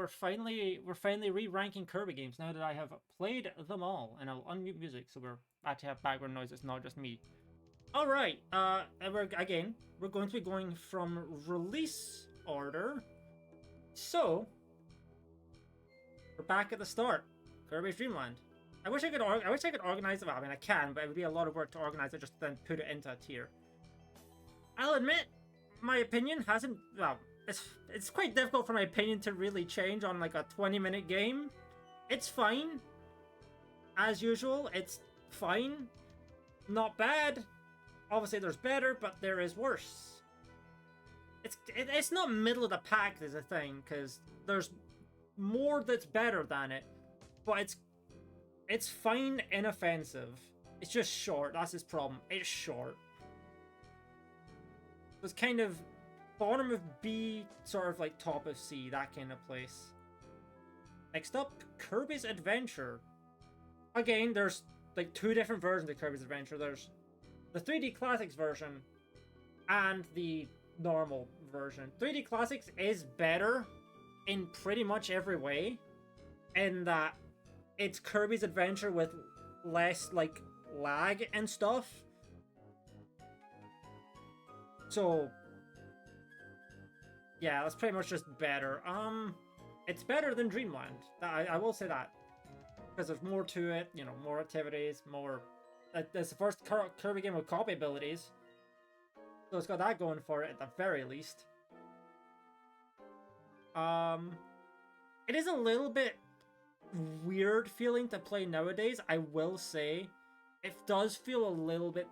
we're finally re-ranking Kirby games now that I have played them all, and I'll unmute music so we're actually have background noise. It's not just me. All right. We're going to be going from release order. So we're back at the start. Kirby's Dream Land. I wish I could organize it. Well, I mean, I can, but it would be a lot of work to organize it just to then put it into a tier. I'll admit, my opinion hasn't. Well, it's quite difficult for my opinion to really change on like a 20-minute game. It's fine. As usual, it's fine. Not bad. Obviously, there's better, but there is worse. It's not middle of the pack is a thing, because there's more that's better than it, but it's fine, inoffensive. It's just short. That's his problem. It's short. It's kind of bottom of B, sort of like top of C, that kind of place. Next up, Kirby's Adventure. Again, there's like two different versions of Kirby's Adventure. There's the 3D Classics version and the normal version. 3D Classics is better in pretty much every way, in that it's Kirby's Adventure with less like lag and stuff. So yeah, that's pretty much just better. It's better than Dreamland. I will say that, because there's more to it. You know, more activities, more. It's the first Kirby game with copy abilities, so it's got that going for it at the very least. It is a little bit weird feeling to play nowadays. I will say, it does feel a little bit.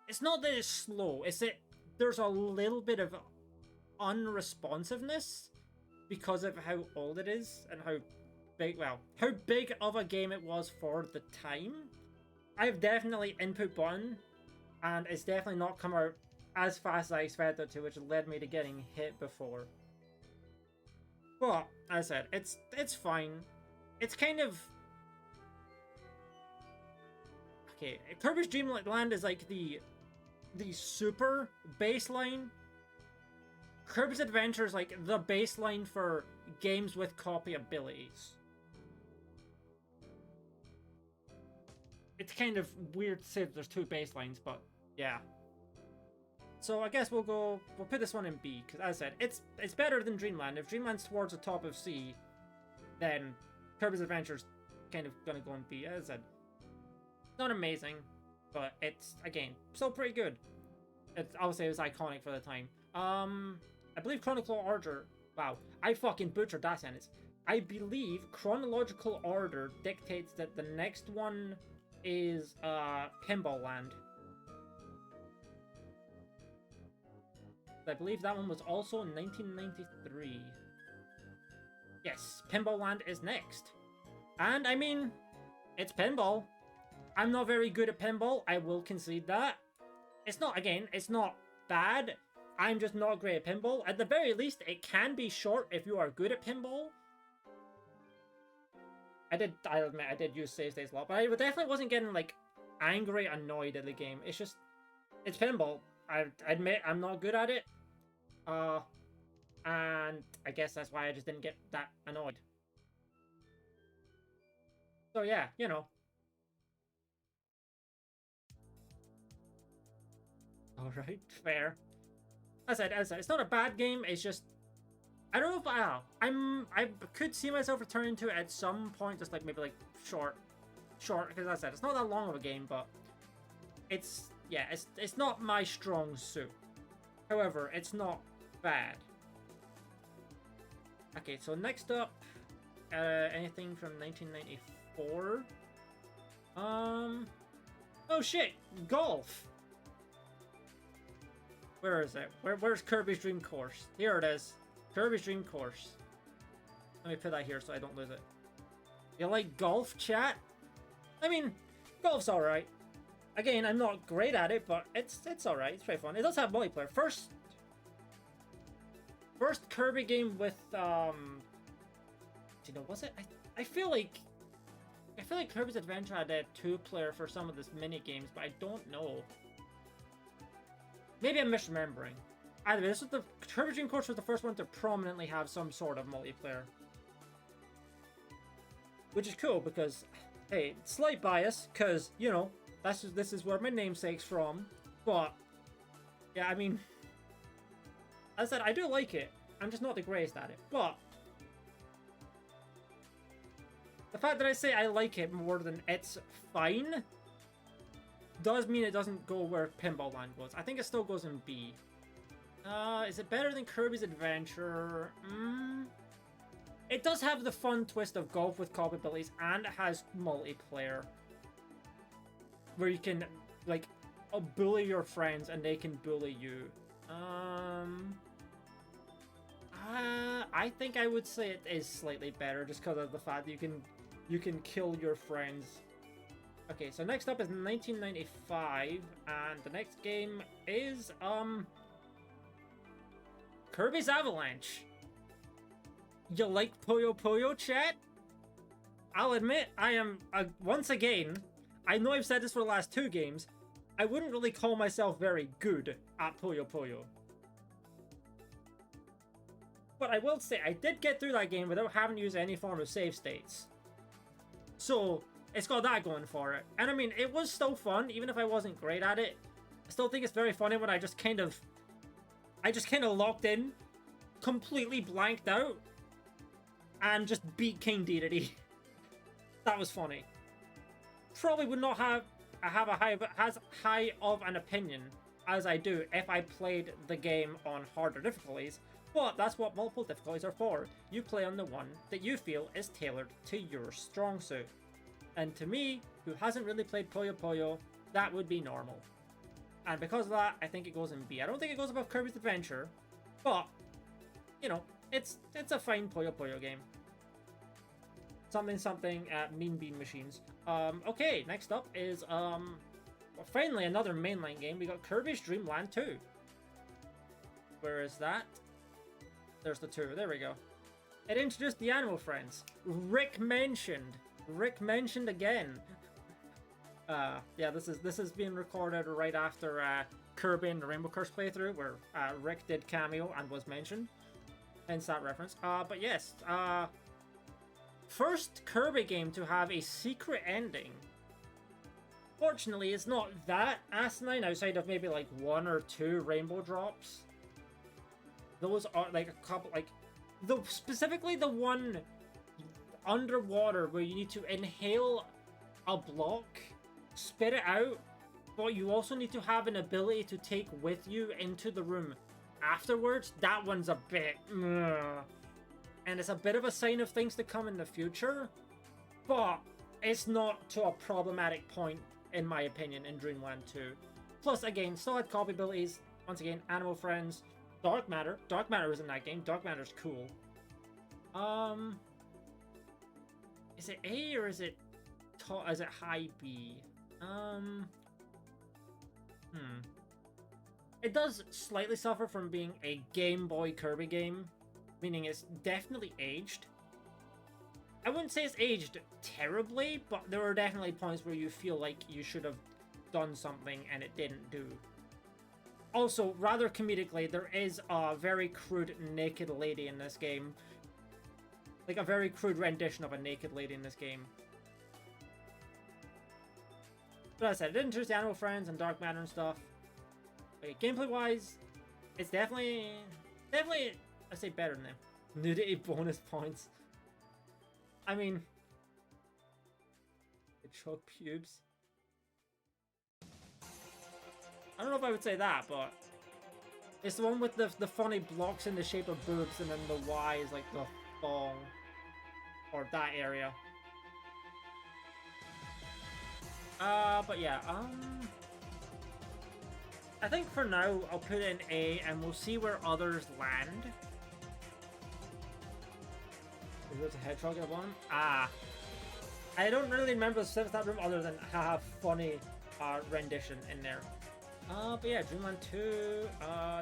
It's not that it's slow. It's that there's a little bit of unresponsiveness because of how old it is and how big of a game it was for the time. I've definitely input button, and it's definitely not come out as fast as I expected it to, which led me to getting hit before. But as I said, it's fine. It's kind of okay. Kirby's Dream Land is like the super baseline. Kirby's Adventure is like the baseline for games with copy abilities. It's kind of weird to say that there's two baselines, but yeah. So I guess we'll put this one in B, because as I said, it's better than Dreamland. If Dreamland's towards the top of C, then Kirby's Adventure's kind of gonna go in B. As I said, not amazing, but it's, again, still pretty good. It's obviously, it was iconic for the time. I believe chronological order. Wow, I fucking butchered that sentence. I believe chronological order dictates that the next one is Pinball Land. I believe that one was also in 1993. Yes, Pinball Land is next. And I mean, it's pinball. I'm not very good at pinball. I will concede that. It's not, again, it's not bad. I'm just not great at pinball. At the very least, it can be short if you are good at pinball. I admit, I did use save states a lot, but I definitely wasn't getting, like, angry, annoyed at the game. It's just, it's pinball. I admit I'm not good at it. And I guess that's why I just didn't get that annoyed. So yeah, you know. Alright, fair. As I said, it's not a bad game, it's just, I don't know if I could see myself returning to it at some point, just like maybe like short, because as I said, it's not that long of a game, but it's, yeah, it's not my strong suit. However, it's not bad. Okay, so next up, anything from 1994? Oh shit, golf. Where is it? Where's Kirby's Dream Course? Here it is. Kirby's Dream Course. Let me put that here so I don't lose it. You like golf, chat? I mean, golf's alright. Again, I'm not great at it, but it's alright. It's pretty fun. It does have multiplayer. First Kirby game with do you know, was it? I feel like Kirby's Adventure had a 2-player for some of this mini games, but I don't know. Maybe I'm misremembering. Either way, this was the Kirby Dream Course was the first one to prominently have some sort of multiplayer. which is cool because, hey, slight bias, because, you know, this is where my namesake's from, but, yeah, I mean, as I said, I do like it. I'm just not the greatest at it, but the fact that I say I like it more than it's fine does mean it doesn't go where Pinball Land goes. I think it still goes in B. Is it better than Kirby's Adventure? It does have the fun twist of golf with cop abilities, and it has multiplayer. Where you can, like, bully your friends and they can bully you. I think I would say it is slightly better just because of the fact that you can kill your friends. Okay, so next up is 1995, and the next game is, Kirby's Avalanche. You like Puyo Puyo, chat? I'll admit, I am, once again, I know I've said this for the last 2 games, I wouldn't really call myself very good at Puyo Puyo. But I will say, I did get through that game without having to use any form of save states. So, it's got that going for it. And I mean, it was still fun, even if I wasn't great at it. I still think it's very funny when I just kind of locked in, completely blanked out, and just beat King Dedede. That was funny. Probably would not have as high of an opinion as I do if I played the game on harder difficulties, but that's what multiple difficulties are for. You play on the one that you feel is tailored to your strong suit. And to me, who hasn't really played Puyo Puyo, that would be normal. And because of that, I think it goes in B. I don't think it goes above Kirby's Adventure, but, you know, it's a fine Puyo Puyo game. Something, Mean Bean Machines. Okay, next up is, well, finally another mainline game. We got Kirby's Dream Land 2. Where is that? There's the 2. There we go. It introduced the Animal Friends. Rick mentioned again. Yeah, this is being recorded right after Kirby and the Rainbow Curse playthrough, where Rick did cameo and was mentioned. Hence that reference. But yes, first Kirby game to have a secret ending. Fortunately, it's not that asinine outside of maybe like 1 or 2 rainbow drops. Those are like a couple, like specifically the one underwater where you need to inhale a block, spit it out, but you also need to have an ability to take with you into the room afterwards. That one's a bit and it's a bit of a sign of things to come in the future, but it's not to a problematic point in my opinion in Dreamland 2. Plus, again, still had copy abilities. Once again, Animal Friends, Dark Matter was in that game. Dark Matter's cool. Is it A or is it high B? It does slightly suffer from being a Game Boy Kirby game, meaning it's definitely aged. I wouldn't say it's aged terribly, but there are definitely points where you feel like you should have done something and it didn't do. Also, rather comedically, there is a very crude naked lady in this game. Like a very crude rendition of a naked lady in this game. But as I said, it didn't choose the Animal Friends and Dark Matter and stuff. Okay, gameplay-wise, it's definitely, I'd say better than them. Nudity bonus points. I mean, it choke pubes. I don't know if I would say that, but it's the one with the funny blocks in the shape of boobs, and then the Y is like the thong, or that area. But yeah, I think for now I'll put it in A, and we'll see where others land. Is there a hedgehog at the bottom? I don't really remember the specifics of that room other than have funny rendition in there. But yeah, Dreamland 2,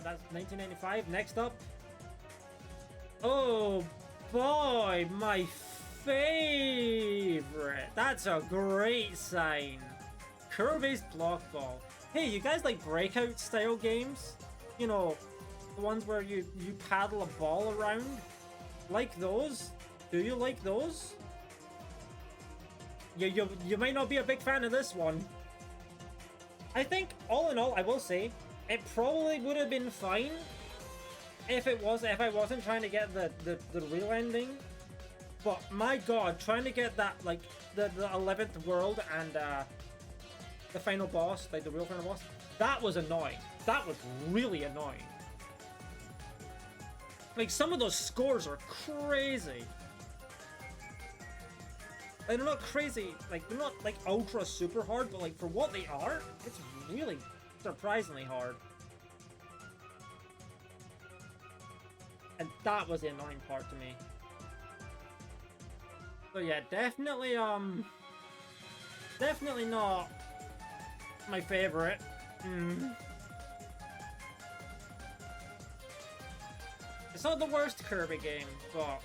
that's 1995. Next up, oh boy, my favorite. That's a great sign. Kirby's Block Ball. Hey, you guys like Breakout style games? You know, the ones where you paddle a ball around? Like those? Do you like those? You might not be a big fan of this one. I think, all in all, I will say, it probably would have been fine if I wasn't trying to get the real ending. But my god, trying to get that, like, the 11th world and the final boss, like the real final boss, that was annoying. That was really annoying. Like, some of those scores are crazy. Like, they're not crazy, like, they're not, like, ultra super hard, but, like, for what they are, it's really surprisingly hard. And that was the annoying part to me. So yeah, definitely not my favorite. It's not the worst Kirby game, but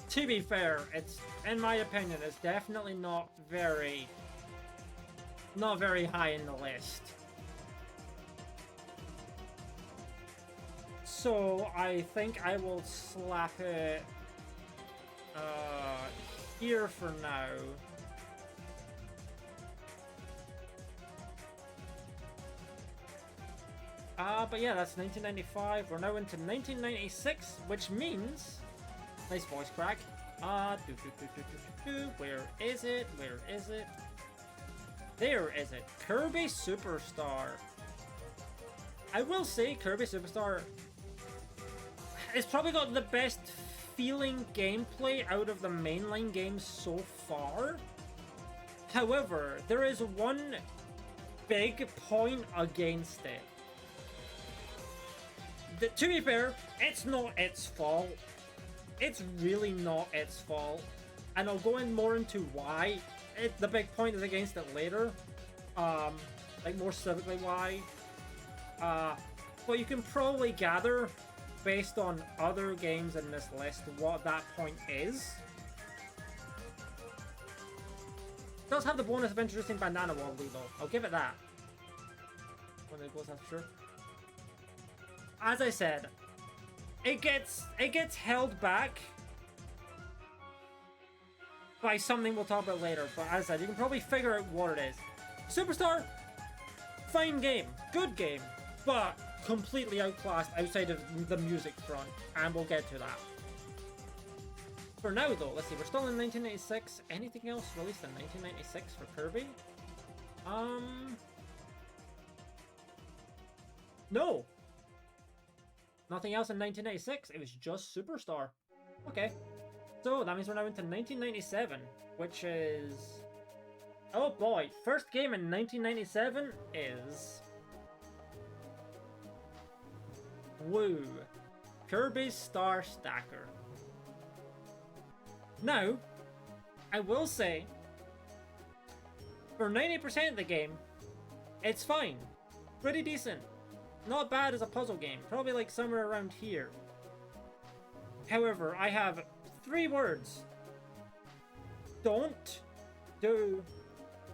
to be fair, it's, in my opinion, it's definitely not very high in the list. So I think I will slap it here for now. But yeah, that's 1995. We're now into 1996, which means, nice voice crack. Where is it? Where is it? There is it. Kirby Superstar. I will say Kirby Superstar, it's probably got the best feeling gameplay out of the mainline games so far. However, there is one big point against it. To be fair, it's not its fault. It's really not its fault. And I'll go in more into why. The big point is against it later. Like, more specifically why. But you can probably gather, based on other games in this list, what that point is. It does have the bonus of introducing Bandana Wobbly, though. I'll give it that. When it goes, that's for sure. As I said, it gets held back by something we'll talk about later. But as I said, you can probably figure out what it is. Superstar, fine game, good game, but completely outclassed outside of the music front, and we'll get to that. For now, though, let's see, we're still in 1996. Anything else released in 1996 for Kirby? No. Nothing else in 1996. It was just Superstar. Okay. So, that means we're now into 1997, which is... Oh boy, first game in 1997 is... Woo. Kirby's Star Stacker. Now, I will say, for 90% of the game, it's fine. Pretty decent. Not bad as a puzzle game. Probably like somewhere around here. However, I have 3 words. Don't do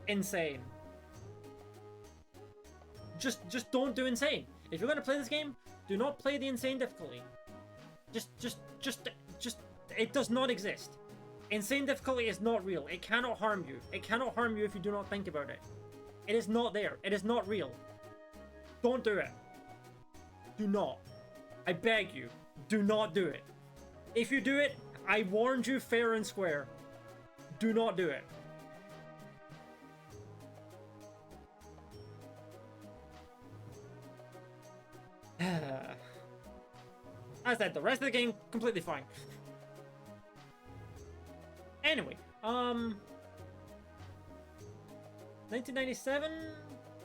insane. Just don't do insane. If you're gonna play this game, do not play the insane difficulty. Just, it does not exist. Insane difficulty is not real. It cannot harm you. It cannot harm you if you do not think about it. It is not there. It is not real. Don't do it. Do not. I beg you. Do not do it. If you do it, I warned you fair and square. Do not do it. As I said, the rest of the game, completely fine. Anyway, 1997?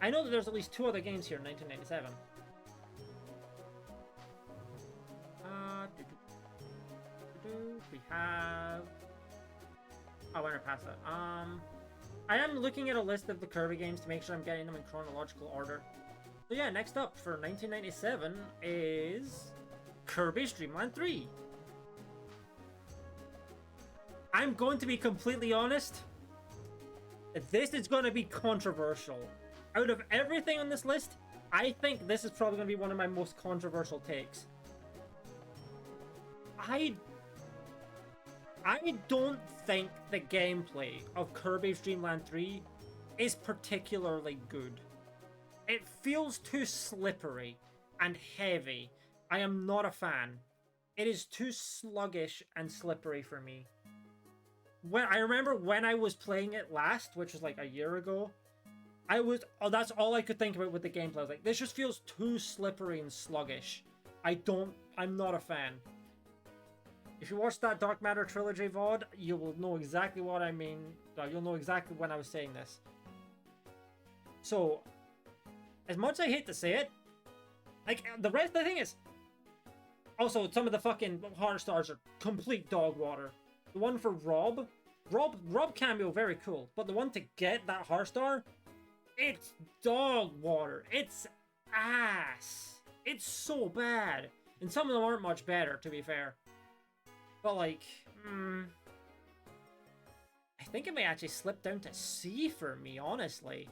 I know that there's at least 2 other games here in 1997. We have... Oh, I went past that. I am looking at a list of the Kirby games to make sure I'm getting them in chronological order. So yeah, next up for 1997 is Kirby's Dream Land 3. I'm going to be completely honest. This is going to be controversial. Out of everything on this list, I think this is probably going to be one of my most controversial takes. I don't think the gameplay of Kirby's Dream Land 3 is particularly good. It feels too slippery and heavy. I am not a fan. It is too sluggish and slippery for me. I remember when I was playing it last, which was like a year ago, that's all I could think about with the gameplay. I was like, this just feels too slippery and sluggish. I'm not a fan. If you watch that Dark Matter Trilogy VOD, you will know exactly what I mean. You'll know exactly when I was saying this. So, as much as I hate to say it, like, the thing is, also, some of the fucking heart stars are complete dog water. The one for Rob cameo, very cool. But the one to get that heart star, it's dog water. It's ass. It's so bad. And some of them aren't much better, to be fair. But, like, I think it may actually slip down to C for me, honestly.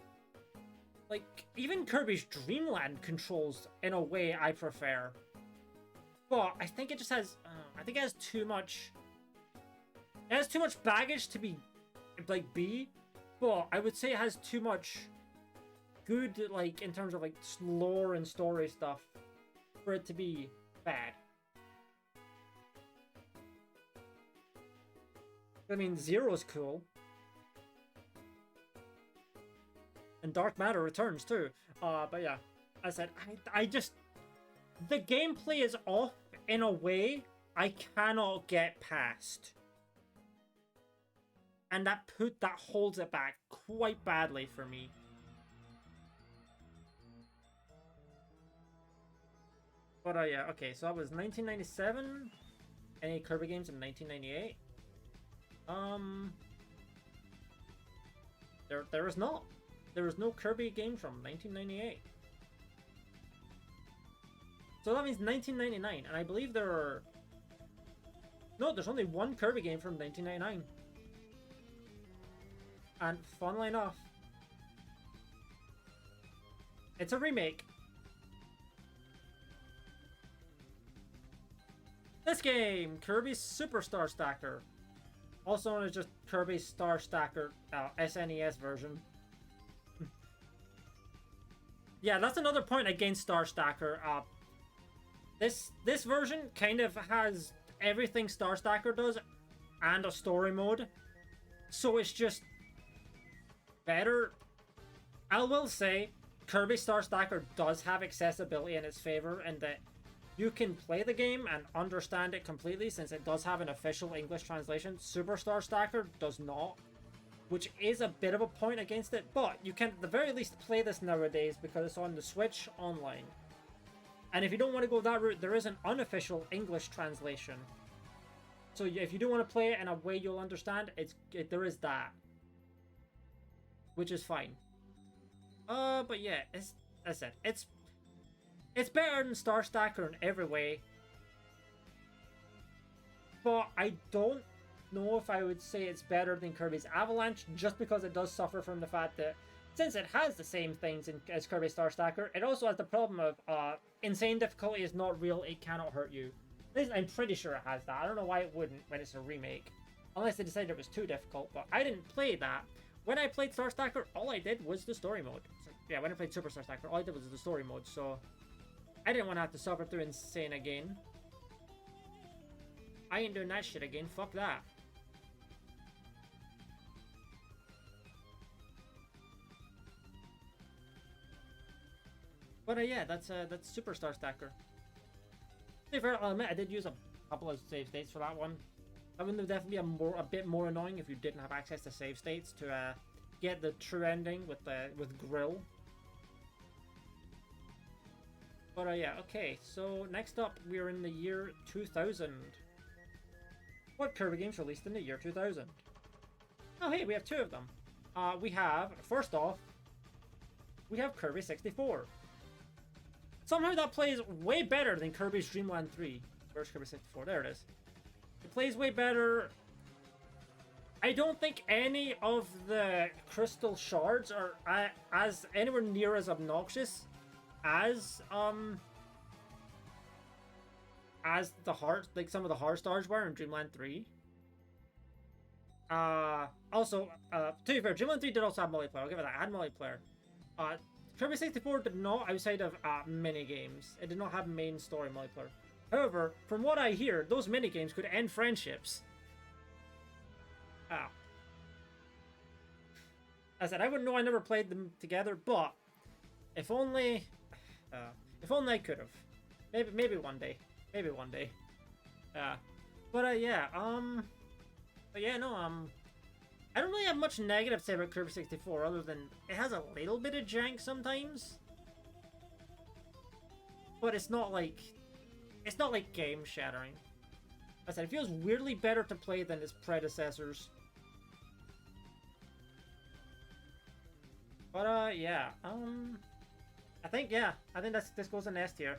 Like, even Kirby's Dream Land controls in a way I prefer. But I think it just has, I think it has too much... It has too much baggage to be, like, B. But I would say it has too much good, like, in terms of, like, lore and story stuff for it to be bad. I mean, Zero's cool. And Dark Matter returns, too. But yeah, as I said, I just... The gameplay is off in a way I cannot get past. And that holds it back quite badly for me. But yeah, okay, so that was 1997. Any Kirby games in 1998? There was not. There was no Kirby game from 1998. So that means 1999, and I believe there are... No, there's only one Kirby game from 1999. And funnily enough, it's a remake. This game, Kirby Superstar Stacker. Also known as just Kirby Star Stacker SNES version. Yeah, that's another point against Star Stacker. This version kind of has everything Star Stacker does and a story mode. So it's just better. I will say Kirby Star Stacker does have accessibility in its favor, and that you can play the game and understand it completely since it does have an official English translation. Superstar Stacker does not, which is a bit of a point against it, but you can at the very least play this nowadays because it's on the Switch online. And if you don't want to go that route, there is an unofficial English translation. So if you do want to play it in a way you'll understand, there is that. Which is fine. But yeah, as I said, it's better than Star Stacker in every way. But I don't know if I would say it's better than Kirby's Avalanche, just because it does suffer from the fact that since it has the same things as Kirby Star Stacker, it also has the problem of insane difficulty is not real, it cannot hurt you. At least I'm pretty sure it has that. I don't know why it wouldn't when it's a remake. Unless they decided it was too difficult, but I didn't play that. When I played Star Stacker, all I did was the story mode. So, yeah, when I played Super Star Stacker, all I did was the story mode, so I didn't want to have to suffer through insane again. I ain't doing that shit again, fuck that. But yeah, that's Super Star Stacker. To be fair, I'll admit I did use a couple of save states for that one. That one would definitely be a bit more annoying if you didn't have access to save states to get the true ending with Grill. But yeah, okay. So next up, we're in the year 2000. What Kirby games released in the year 2000? Oh hey, we have two of them. We have, first off, we have Kirby 64. Somehow that plays way better than Kirby's Dream Land 3. Where's Kirby 64? There it is. It plays way better. I don't think any of the crystal shards are as anywhere near as obnoxious as the heart, like some of the heart stars were in Dreamland 3. Also, to be fair, Dreamland 3 did also have multiplayer. I'll give it that. It had multiplayer. Kirby 64 did not outside of mini games. It did not have main story multiplayer. However, from what I hear, those mini games could end friendships. I said I wouldn't know. I never played them together, but if only I could have. Maybe one day. Maybe one day. Yeah. But yeah, no. I don't really have much negative to say about Kirby 64 other than it has a little bit of jank sometimes. But it's not like game shattering. I said it feels weirdly better to play than its predecessors. But yeah. I think this goes in S tier.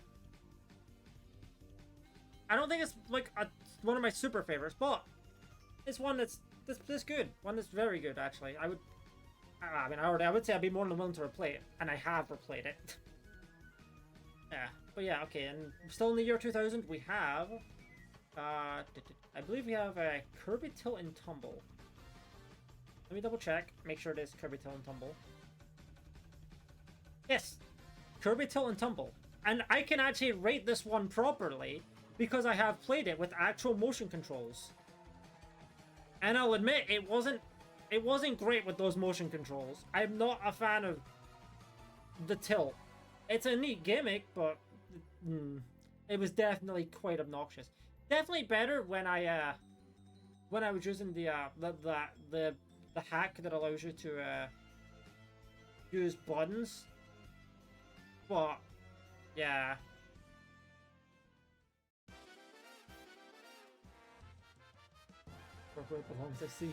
I don't think it's like one of my super favorites, but it's one that's this good. One that's very good, actually. I would say I'd be more than willing to replay it, and I have replayed it. Yeah, but yeah, okay, and still in the year 2000, we have, I believe we have a Kirby Tilt and Tumble. Let me double check, make sure it is Kirby Tilt and Tumble. Yes, Kirby Tilt and Tumble. And I can actually rate this one properly because I have played it with actual motion controls. And I'll admit, it wasn't great with those motion controls. I'm not a fan of the tilt. It's a neat gimmick, but it was definitely quite obnoxious. Definitely better when I was using the hack that allows you to use buttons. But yeah. Where it belongs, I see.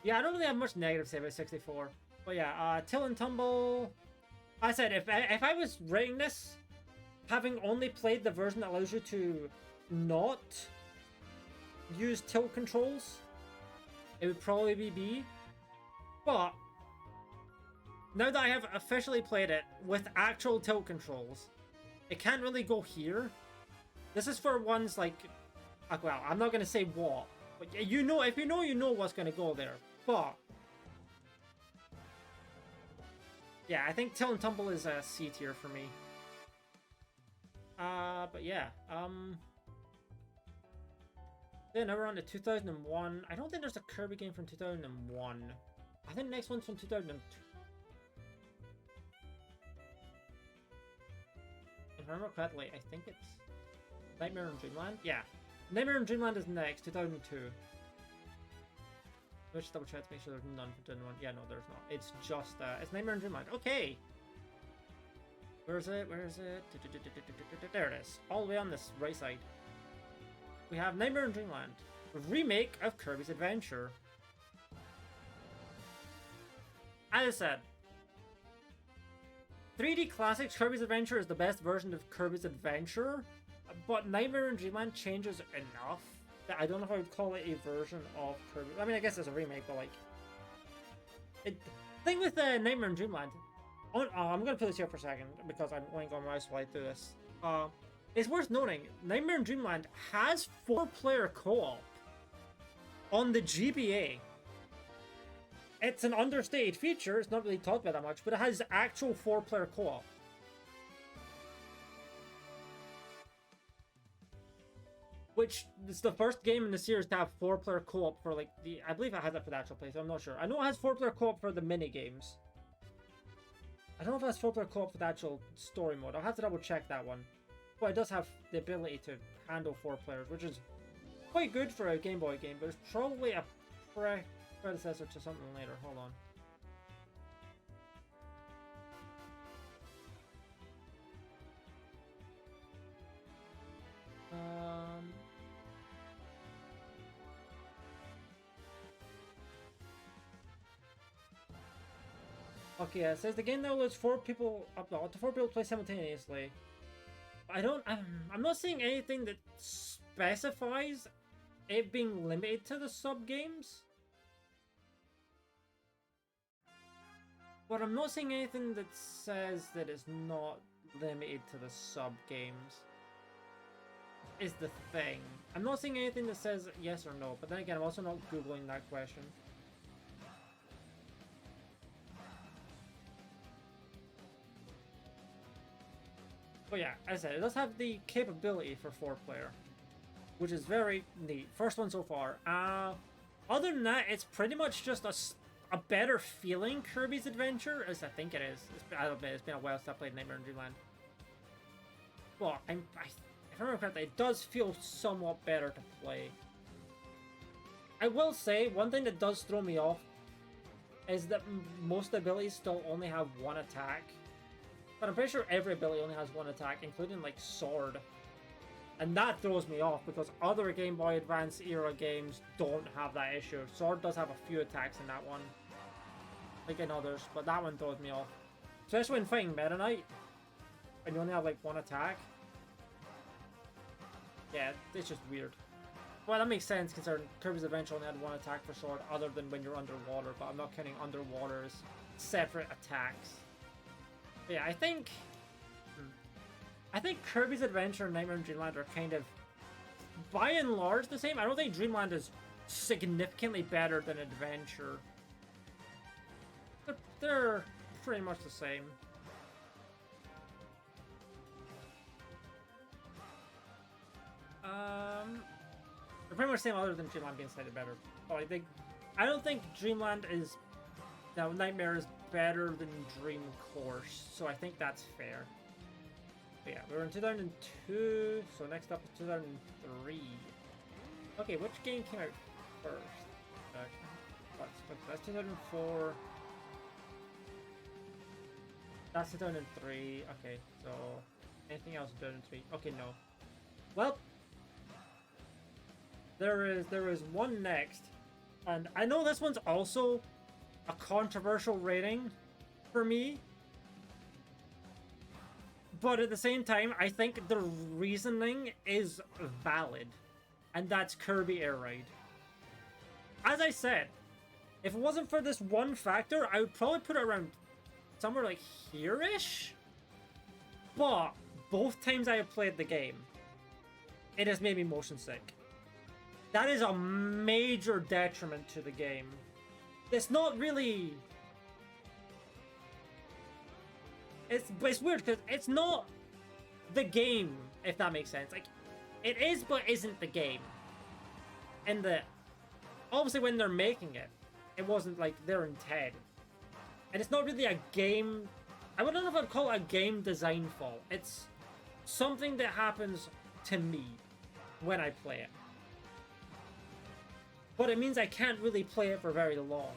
Yeah, I don't really have much negative to say about 64. But yeah, Tilt and Tumble. I said if I was rating this, having only played the version that allows you to not use tilt controls, it would probably be B. But now that I have officially played it with actual tilt controls, it can't really go here. This is for ones like well, I'm not gonna say what. But you know, if you know what's gonna go there. But yeah, I think Tilt and Tumble is a C tier for me. But yeah, then now we're on to 2001. I don't think there's a Kirby game from 2001. I think the next one's from 2002. If I remember correctly, I think it's Nightmare in Dreamland. Yeah. Nightmare in Dreamland is next, 2002. Let's double check to make sure there's none for 2001. Yeah, no, there's not. It's just, it's Nightmare in Dreamland. Okay! Where is it? Where is it? There it is. All the way on this right side. We have Nightmare in Dreamland. A remake of Kirby's Adventure. As I said, 3D Classics Kirby's Adventure is the best version of Kirby's Adventure. But Nightmare in Dreamland changes enough that I don't know if I would call it a version of Kirby. I mean, I guess it's a remake, but like... The thing with Nightmare in Dreamland... I'm going to put this here for a second, because I'm going to go mouse while I do this. It's worth noting, Nightmare in Dreamland has 4-player co-op on the GBA. It's an understated feature, it's not really talked about that much, but it has actual 4-player co-op. Which is the first game in the series to have 4-player co-op for like the... I believe it has that for the actual playthrough, I'm not sure. I know it has 4-player co-op for the mini-games. I don't know if it has 4-player co-op for the actual story mode. I'll have to double check that one. But it does have the ability to handle 4 players, which is quite good for a Game Boy game, but it's probably a predecessor to something later. Hold on. Okay, it says the game now lets 4 people up to 4 people play simultaneously. I'm not seeing anything that specifies it being limited to the sub games. But I'm not seeing anything that says that it's not limited to the sub games. Is the thing. I'm not seeing anything that says yes or no, but then again, I'm also not Googling that question. But yeah, as I said, it does have the capability for 4-player, which is very neat. First one so far. Other than that, it's pretty much just a better feeling Kirby's Adventure, as I think it is. I'll admit, it's been a while since I played Nightmare in Dreamland. Well, if I remember correctly, it does feel somewhat better to play. I will say, one thing that does throw me off is that most abilities still only have one attack. But I'm pretty sure every ability only has one attack, including, like, Sword. And that throws me off, because other Game Boy Advance era games don't have that issue. Sword does have a few attacks in that one, like in others, but that one throws me off. Especially when fighting Meta Knight, and you only have, like, one attack. Yeah, it's just weird. Well, that makes sense, considering Kirby's Adventure only had one attack for Sword, other than when you're underwater, but I'm not counting underwater as separate attacks. But yeah, I think Kirby's Adventure and Nightmare in Dreamland are kind of, by and large, the same. I don't think Dreamland is significantly better than Adventure. They're pretty much the same. They're pretty much the same, other than Dreamland being slightly better. But I don't think Dreamland is, no, Nightmare is better than Dream Course, so I think that's fair. But yeah, we were in 2002, so next up is 2003. Okay, which game came out first? That's 2004. That's 2003. Okay, so anything else in 2003? Okay, no. Well, there is one next, and I know this one's also a controversial rating for me, but at the same time, I think the reasoning is valid, and that's Kirby Air Ride. As I said, if it wasn't for this one factor, I would probably put it around somewhere like here-ish, but both times I have played the game, it has made me motion sick. That is a major detriment to the game. It's not really... It's weird, because it's not the game, if that makes sense. Like, it is, but isn't the game. And obviously when they're making it, it wasn't like their intent. And it's not really a game... I don't know if I'd call it a game design fault. It's something that happens to me when I play it. But it means I can't really play it for very long.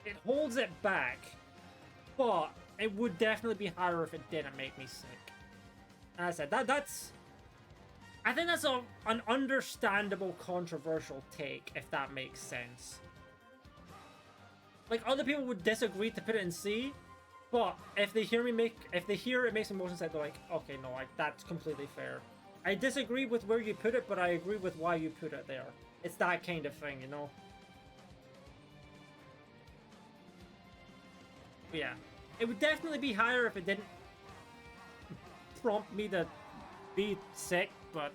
It holds it back, but it would definitely be harder if it didn't make me sick. As I said, I think that's an understandable, controversial take, if that makes sense. Like, other people would disagree to put it in C, but if they hear it makes me motion sick, they're like, okay, no, that's completely fair. I disagree with where you put it, but I agree with why you put it there. It's that kind of thing, you know? But yeah, it would definitely be higher if it didn't prompt me to be sick, but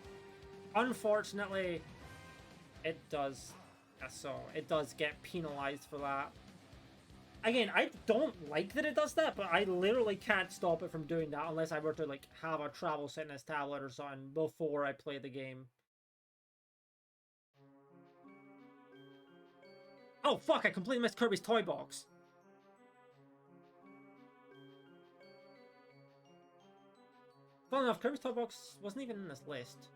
unfortunately, it does. So, it does get penalized for that. Again, I don't like that it does that, but I literally can't stop it from doing that unless I were to, like, have a travel sickness tablet or something before I play the game. Oh, fuck, I completely missed Kirby's Toy Box. Funnily enough, Kirby's Toy Box wasn't even in this list.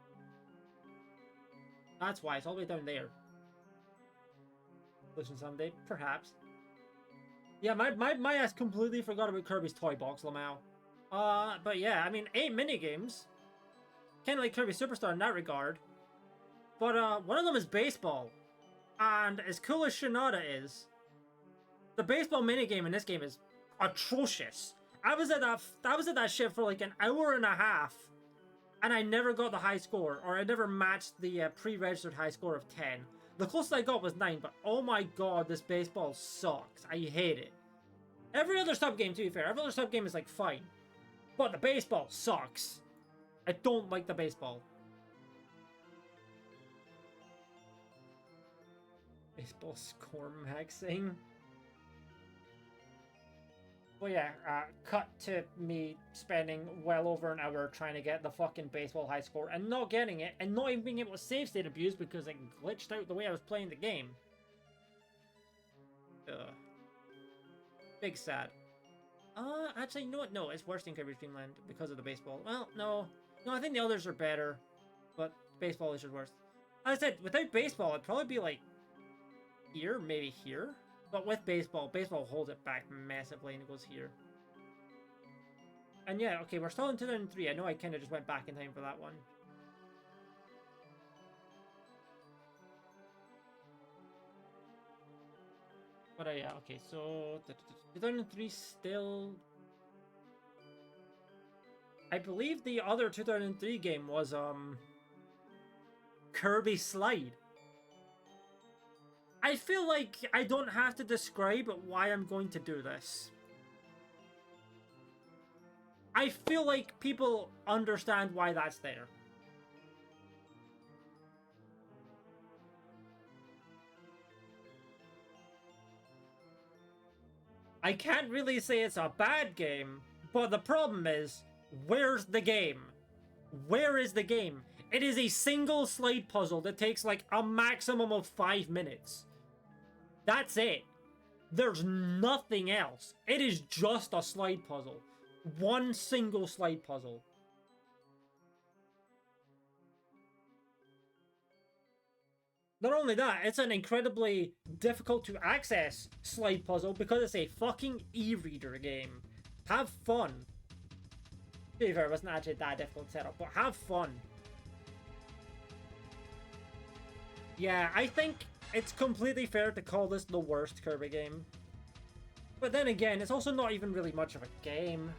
That's why, it's all the way down there. Listen someday, perhaps. Yeah, my ass completely forgot about Kirby's Toy Box, Lamau. But yeah, I mean, 8 minigames. Kind of like Kirby Superstar in that regard. But, one of them is baseball. And as cool as Shinada is, the baseball minigame in this game is atrocious. I was at that shit for like an hour and a half, and I never got the high score, or I never matched the pre-registered high score of 10. The closest I got was 9, but oh my god, this baseball sucks. I hate it. Every other sub-game, to be fair, every other sub-game is like fine. But the baseball sucks. I don't like the baseball. Baseball score maxing. Well, yeah, cut to me spending well over an hour trying to get the fucking baseball high score and not getting it, and not even being able to save state abuse because it glitched out the way I was playing the game. Ugh. Big sad. Actually, you know what? No, it's worse than Kirby Dream Land because of the baseball. Well, no. No, I think the others are better, but baseball is just worse. As I said, without baseball, it'd probably be like here, maybe here. But with baseball, baseball holds it back massively and it goes here. And yeah, okay, we're still in 2003. I know I kind of just went back in time for that one. But yeah, okay, so 2003 still... I believe the other 2003 game was Kirby Slide. I feel like I don't have to describe why I'm going to do this. I feel like people understand why that's there. I can't really say it's a bad game, but the problem is, where's the game? Where is the game? It is a single slide puzzle that takes like a maximum of 5 minutes. That's it. There's nothing else. It is just a slide puzzle. One single slide puzzle. Not only that, it's an incredibly difficult to access slide puzzle because it's a fucking e-reader game. Have fun. To be fair, it wasn't actually that difficult to set up, but have fun. Yeah, I think it's completely fair to call this the worst Kirby game. But then again, it's also not even really much of a game.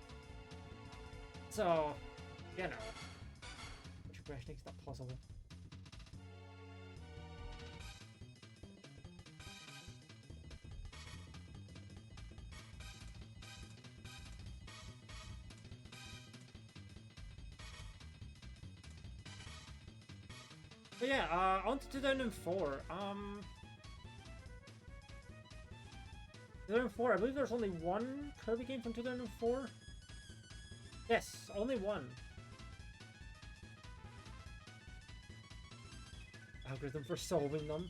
So, you know. Which brush takes that puzzle? But yeah, on to 2004. 2004, I believe there's only one Kirby game from 2004? Yes, only one. Algorithm for solving them.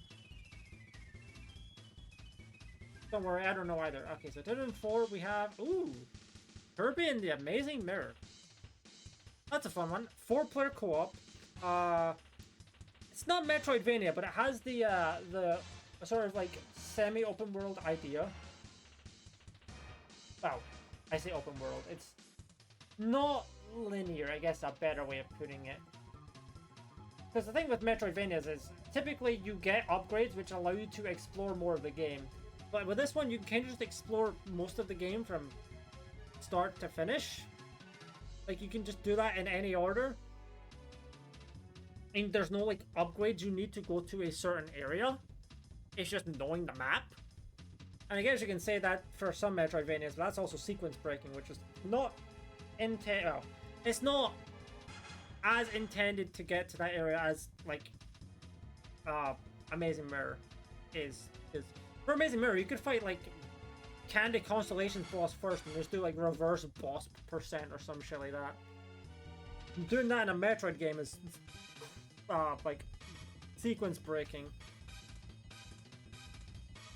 Don't worry, I don't know either. Okay, so 2004 we have... Ooh! Kirby and the Amazing Mirror. That's a fun one. 4-player co-op. It's not Metroidvania, but it has the sort of like semi-open world idea. Well, I say open world. It's not linear, I guess a better way of putting it. Because the thing with Metroidvanias is typically you get upgrades which allow you to explore more of the game. But with this one, you can kind of just explore most of the game from start to finish. Like, you can just do that in any order. And there's no, like, upgrades you need to go to a certain area. It's just knowing the map. And I guess you can say that for some Metroidvanias, but that's also sequence breaking, which is not it's not as intended to get to that area as, like, Amazing Mirror is. For Amazing Mirror, you could fight, like, Candy Constellation's boss first and just do, like, reverse boss percent or some shit like that. Doing that in a Metroid game is... like, sequence breaking.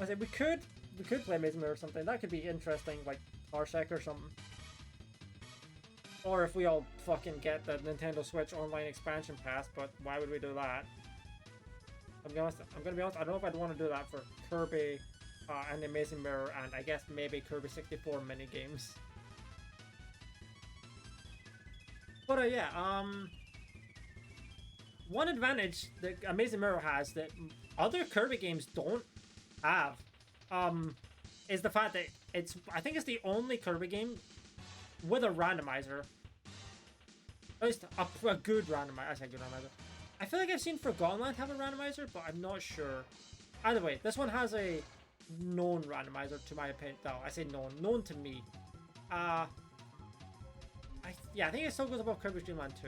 I said we could play Amazing Mirror or something. That could be interesting, like Parsec or something. Or if we all fucking get the Nintendo Switch Online Expansion Pass, but why would we do that? I'm gonna be honest, I don't know if I'd want to do that for Kirby and the Amazing Mirror, and I guess maybe Kirby 64 minigames. But yeah, one advantage that Amazing Mirror has that other Kirby games don't have is the fact that I think it's the only Kirby game with a randomizer. At least a good randomizer. I say good randomizer. I feel like I've seen Forgotten Land have a randomizer, but I'm not sure. Either way, this one has a known randomizer to my opinion. No, I say known to me. Yeah, I think it still goes above Kirby Dream Land 2.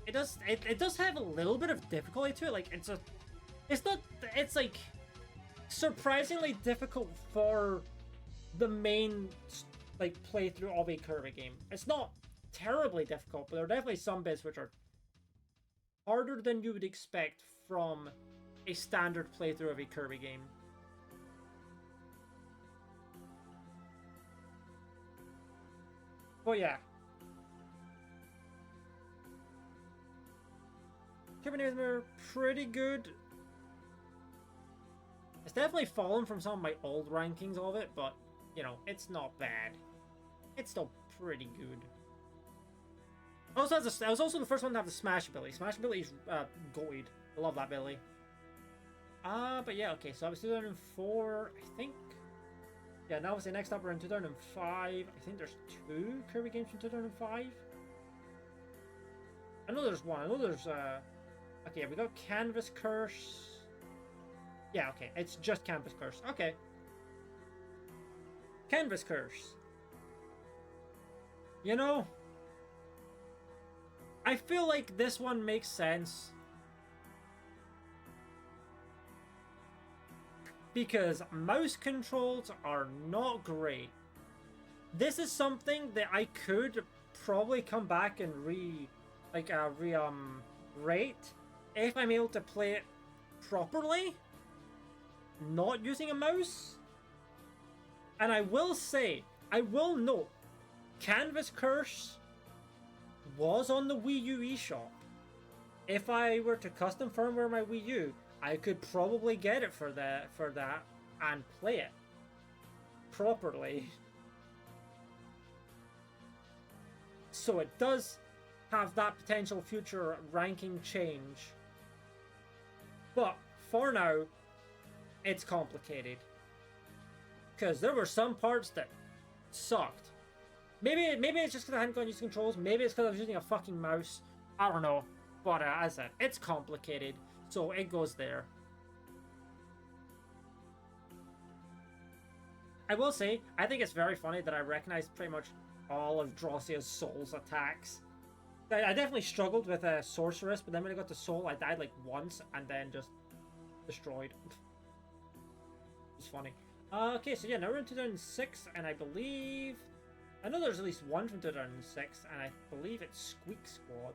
It does have a little bit of difficulty to it. Like, it's like surprisingly difficult for the main like playthrough of a Kirby game. It's not terribly difficult, but there are definitely some bits which are harder than you would expect from a standard playthrough of a Kirby game. But yeah. Kirby are pretty good. It's definitely fallen from some of my old rankings of it, but, you know, it's not bad. It's still pretty good. Also, I was also the first one to have the Smash ability. Smash ability is goated. I love that ability. But yeah, okay, so that was 2004, I think. Yeah, now it's the next up, we're in 2005. I think there's 2 Kirby games from 2005. I know there's one. I know there's, okay, we got Canvas Curse. Yeah, okay, it's just Canvas Curse. Okay. Canvas Curse. You know, I feel like this one makes sense. Because mouse controls are not great. This is something that I could probably come back and rate if I'm able to play it properly, not using a mouse. And I will say, I will note, Canvas Curse was on the Wii U eShop. If I were to custom firmware my Wii U, I could probably get it for that and play it properly. So it does have that potential future ranking change. But for now, it's complicated. Because there were some parts that sucked. Maybe it's just because I hadn't gotten used to controls. Maybe it's because I was using a fucking mouse. I don't know. But as I said, it's complicated. So it goes there. I will say, I think it's very funny that I recognize pretty much all of Drossia's Soul's attacks. I definitely struggled with a Sorceress, but then when I got to Soul, I died like once and then just destroyed. It's funny. Okay, so yeah, now we're in 2006, and I believe... I know there's at least one from 2006, and I believe it's Squeak Squad.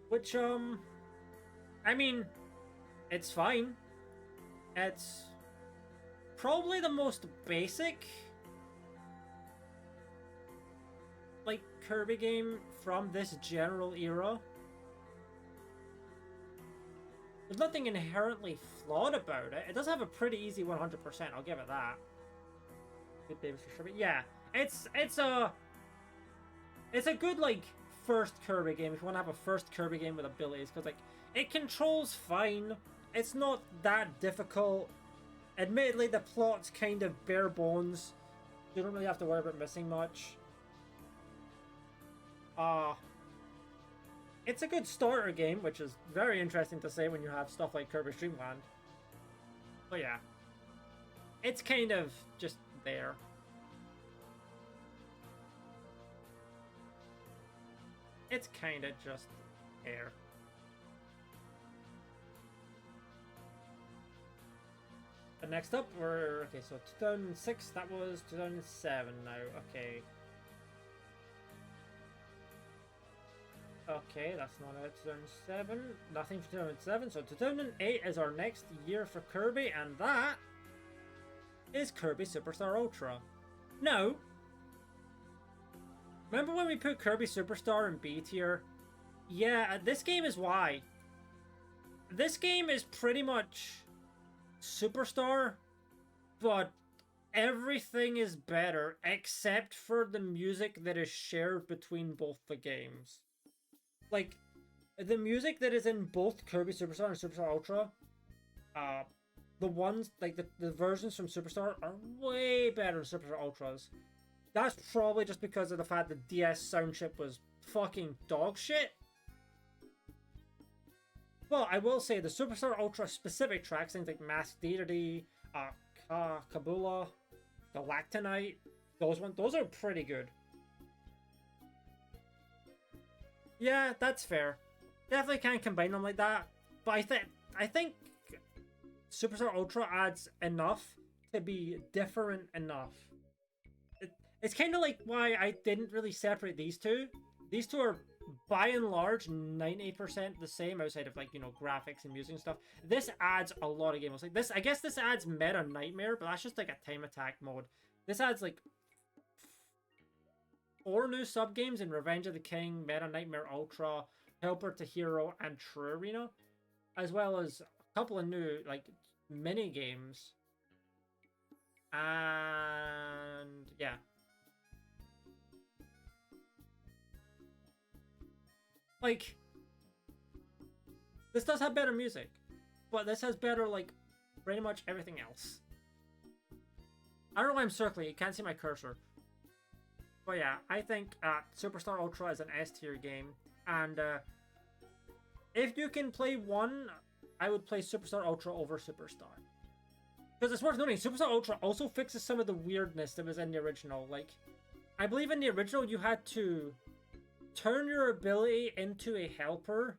Which, I mean, it's fine. It's probably the most basic, like, Kirby game from this general era. There's nothing inherently flawed about it. It does have a pretty easy 100%, I'll give it that. Good babies for sure. But yeah, it's a good, like, first Kirby game if you want to have a first Kirby game with abilities, because, like, it controls fine. It's not that difficult. Admittedly, the plot's kind of bare bones. You don't really have to worry about missing much. It's a good starter game, which is very interesting to say when you have stuff like Kirby's Dream Land. But yeah, it's kind of just there. It's kind of just there. But next up, okay, so 2006, that was 2007 now, okay. Okay, that's not out 2007, nothing for 2007, so 2008 is our next year for Kirby, and that is Kirby Superstar Ultra. Now, remember when we put Kirby Superstar in B tier? Yeah, this game is why. This game is pretty much Superstar, but everything is better except for the music that is shared between both the games. Like, the music that is in both Kirby Superstar and Superstar Ultra, the ones, like, the versions from Superstar are way better than Superstar Ultras. That's probably just because of the fact that DS sound chip was fucking dog shit. Well, I will say the Superstar Ultra specific tracks, things like Masked Deity, Kabula, Galactonite, those are pretty good. Yeah, that's fair. Definitely can't combine them like that. But I think Superstar Ultra adds enough to be different enough It's kind of like why I didn't really separate these two. These two are, by and large, 90% the same outside of, like, you know, graphics and music and stuff. This adds a lot of game modes. Like this, I guess this adds Meta Nightmare, but that's just like a time attack mode. This adds like 4 new sub-games in Revenge of the King, Meta Nightmare Ultra, Helper to Hero, and True Arena, as well as a couple of new, like, mini games. And yeah. Like, this does have better music, but this has better, like, pretty much everything else. I don't know why I'm circling, you can't see my cursor. But yeah, I think Superstar Ultra is an S tier game, and if you can play one, I would play Superstar Ultra over Superstar. Because it's worth noting, Superstar Ultra also fixes some of the weirdness that was in the original. Like, I believe in the original you had to turn your ability into a helper,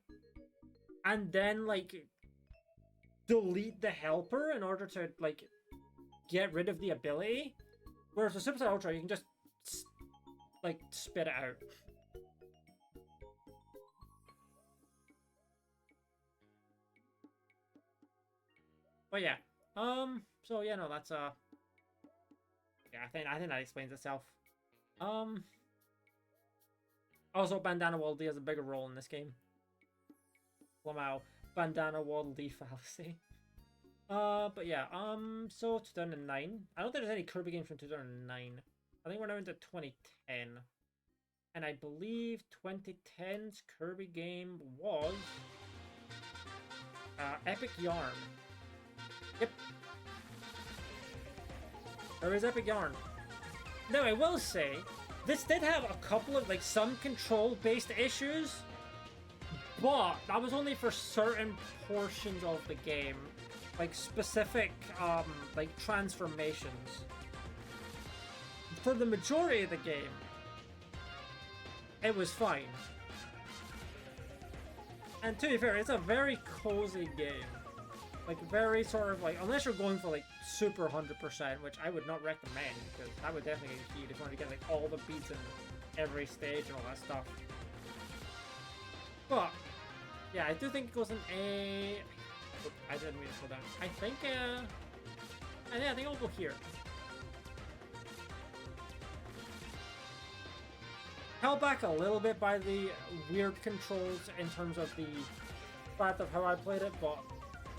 and then, like, delete the helper in order to, like, get rid of the ability. Whereas with Superstar Ultra, you can just, like, spit it out. But yeah, so yeah, no, that's yeah, I think that explains itself. Also, Bandana Waddle Dee has a bigger role in this game. Lamau, Bandana Waddle Dee fallacy. But yeah, so 2009. I don't think there's any Kirby games from 2009. I think we're now into 2010. And I believe 2010's Kirby game was Epic Yarn. Yep. There is Epic Yarn. Now, I will say, this did have a couple of, like, some control-based issues, but that was only for certain portions of the game. Like, specific, like, transformations. For the majority of the game, it was fine. And to be fair, it's a very cozy game. Like, very sort of, like, unless you're going for, like, super 100%, which I would not recommend, because that would definitely get keyed if you want to get, like, all the beats in every stage and all that stuff. But, yeah, I do think it goes in a... Oh, I didn't mean to slow down. I think I'll go here. Held back a little bit by the weird controls in terms of the fact of how I played it, but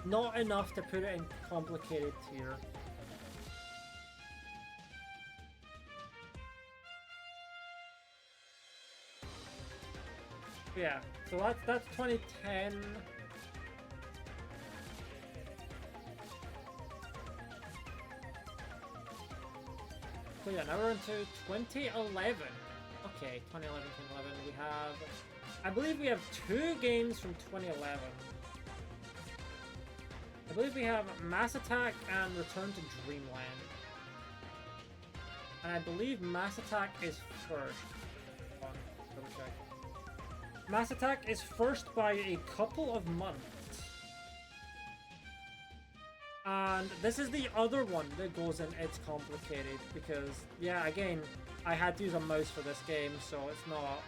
not enough to put it in complicated tier. Yeah, so that's 2010. So yeah, now we're into 2011. Okay, 2011, 2011. We have, I believe we have 2 games from 2011. I believe we have Mass Attack and Return to Dreamland. And I believe Mass Attack is first. Hold on, double check. Mass Attack is first by a couple of months. And this is the other one that goes in It's Complicated, because, yeah, again, I had to use a mouse for this game, so it's not...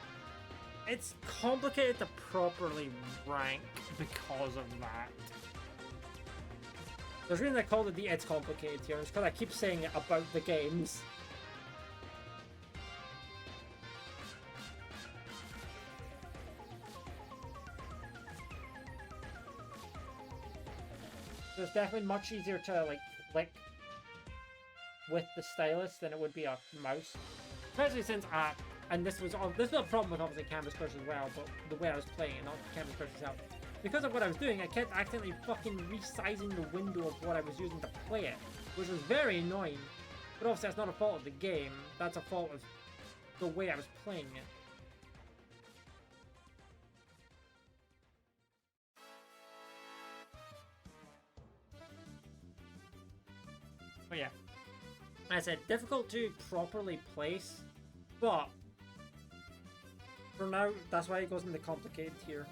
It's complicated to properly rank because of that. There's a reason I called it the It's Complicated tier, it's because I keep saying it about the games. So it's definitely much easier to, like, click with the stylus than it would be a mouse. Especially since, and this was a problem with obviously Canvas Crush as well, but the way I was playing it, not Canvas Crush itself. Because of what I was doing, I kept accidentally fucking resizing the window of what I was using to play it, which was very annoying. But obviously that's not a fault of the game, that's a fault of the way I was playing it. But yeah, as I said, difficult to properly place, but for now, that's why it goes in the complicated tier.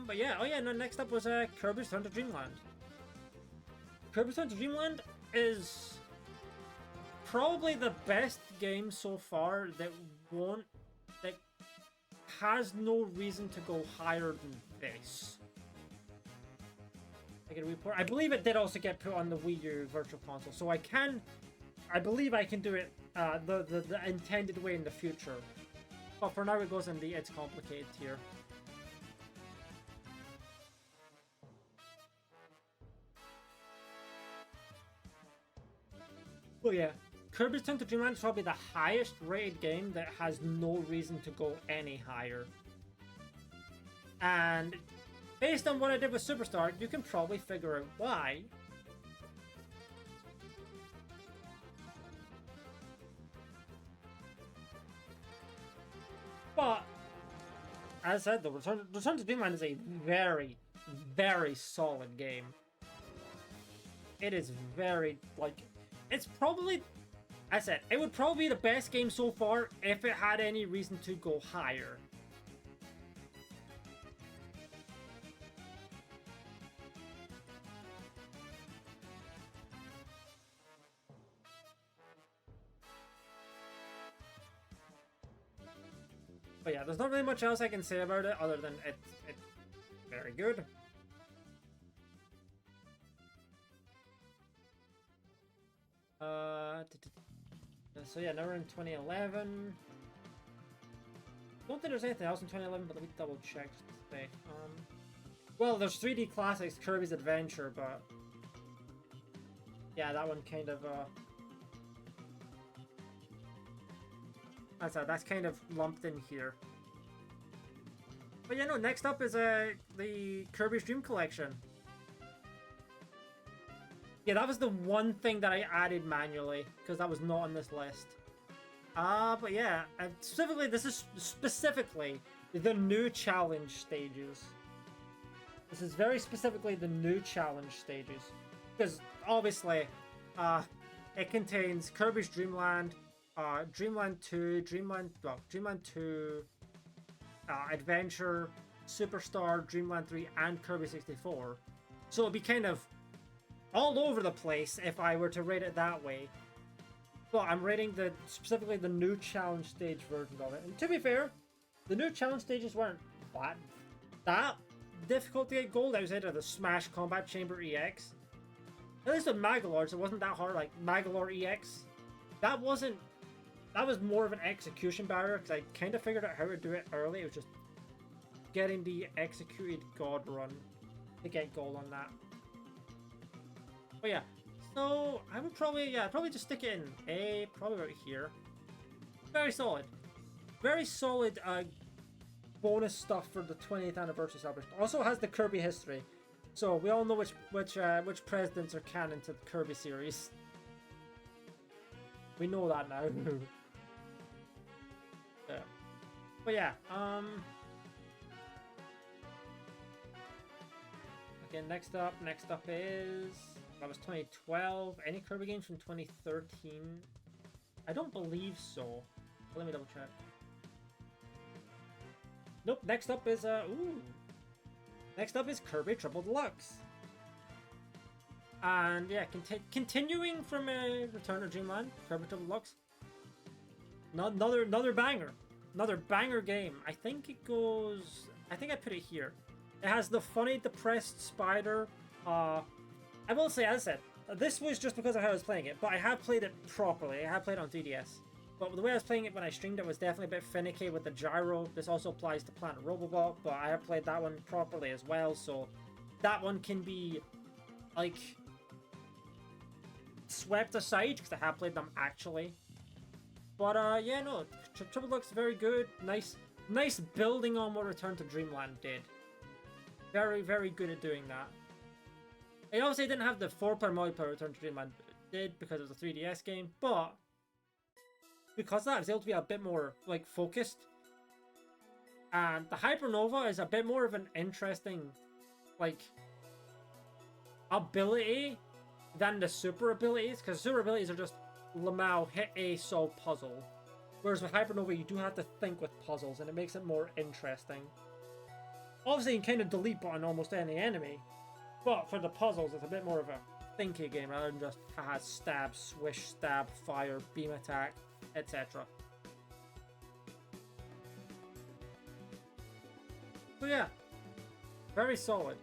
But yeah, oh yeah, no, next up was Kirby's Return to Dreamland. Kirby's Return to Dreamland is probably the best game so far that has no reason to go higher than this. I get a report. I believe it did also get put on the Wii U Virtual Console, so I believe I can do it the intended way in the future. But for now, it goes in the It's Complicated tier. Well, yeah. Kirby's Return to Dreamland is probably the highest rated game that has no reason to go any higher. And based on what I did with Superstar, you can probably figure out why. But, as I said, the Return to Dreamland is a very, very solid game. It is very, like, it's probably, I said, it would probably be the best game so far if it had any reason to go higher. But yeah, there's not really much else I can say about it other than it's very good. So yeah, now we're in 2011. Don't think there's anything else in 2011, but let me double check to say. Well, there's 3D Classics, Kirby's Adventure, but yeah, that one kind of that's kind of lumped in here. But yeah, no, next up is the Kirby's Dream Collection. Yeah, that was the one thing that I added manually, because that was not on this list. But yeah, specifically, this is specifically the new challenge stages. This is very specifically the new challenge stages. Because, obviously, it contains Kirby's Dream Land, Dreamland 2, Dreamland 2, Adventure, Superstar, Dreamland 3, and Kirby 64. So it'd be kind of all over the place if I were to rate it that way. But I'm rating specifically the new challenge stage version of it. And to be fair, the new challenge stages weren't that difficult to get gold outside of the Smash Combat Chamber EX. At least with Magalor's, it wasn't that hard. Like Magalor EX, that was more of an execution barrier because I kind of figured out how to do it early. It was just getting the executed God run to get gold on that. But yeah, so I would probably just stick it in A, probably right here. Very solid. Very solid bonus stuff for the 20th anniversary celebration. Also has the Kirby history. So we all know which presidents are canon to the Kirby series. We know that now. Yeah. But yeah, again, next up is, that was 2012. Any Kirby games from 2013? I don't believe so. Let me double check. Nope. Next up is Next up is Kirby Triple Deluxe. And yeah, continuing from Return to Dreamland, Kirby Triple Deluxe. Another banger. Another banger game. I think it goes, I think I put it here. It has the funny depressed spider. I will say, as I said, this was just because of how I was playing it, but I have played it properly. I have played it on 3DS. But the way I was playing it when I streamed it was definitely a bit finicky with the gyro. This also applies to Planet Robobot, but I have played that one properly as well, so that one can be, like, swept aside, because I have played them actually. But yeah, no, Triple Deluxe is very good. Nice building on what Return to Dreamland did. Very, very good at doing that. I obviously didn't have the 4-player multiplayer Return to Dreamland did because it was a 3DS game, but because of that, I was able to be a bit more, like, focused. And the Hypernova is a bit more of an interesting, like, ability than the super abilities, because super abilities are just Lamau, hit A, solve puzzle. Whereas with Hypernova, you do have to think with puzzles, and it makes it more interesting. Obviously, you can kind of delete on almost any enemy, but for the puzzles, it's a bit more of a thinky game rather than just haha stab, swish, stab, fire, beam attack, etc. So yeah, very solid.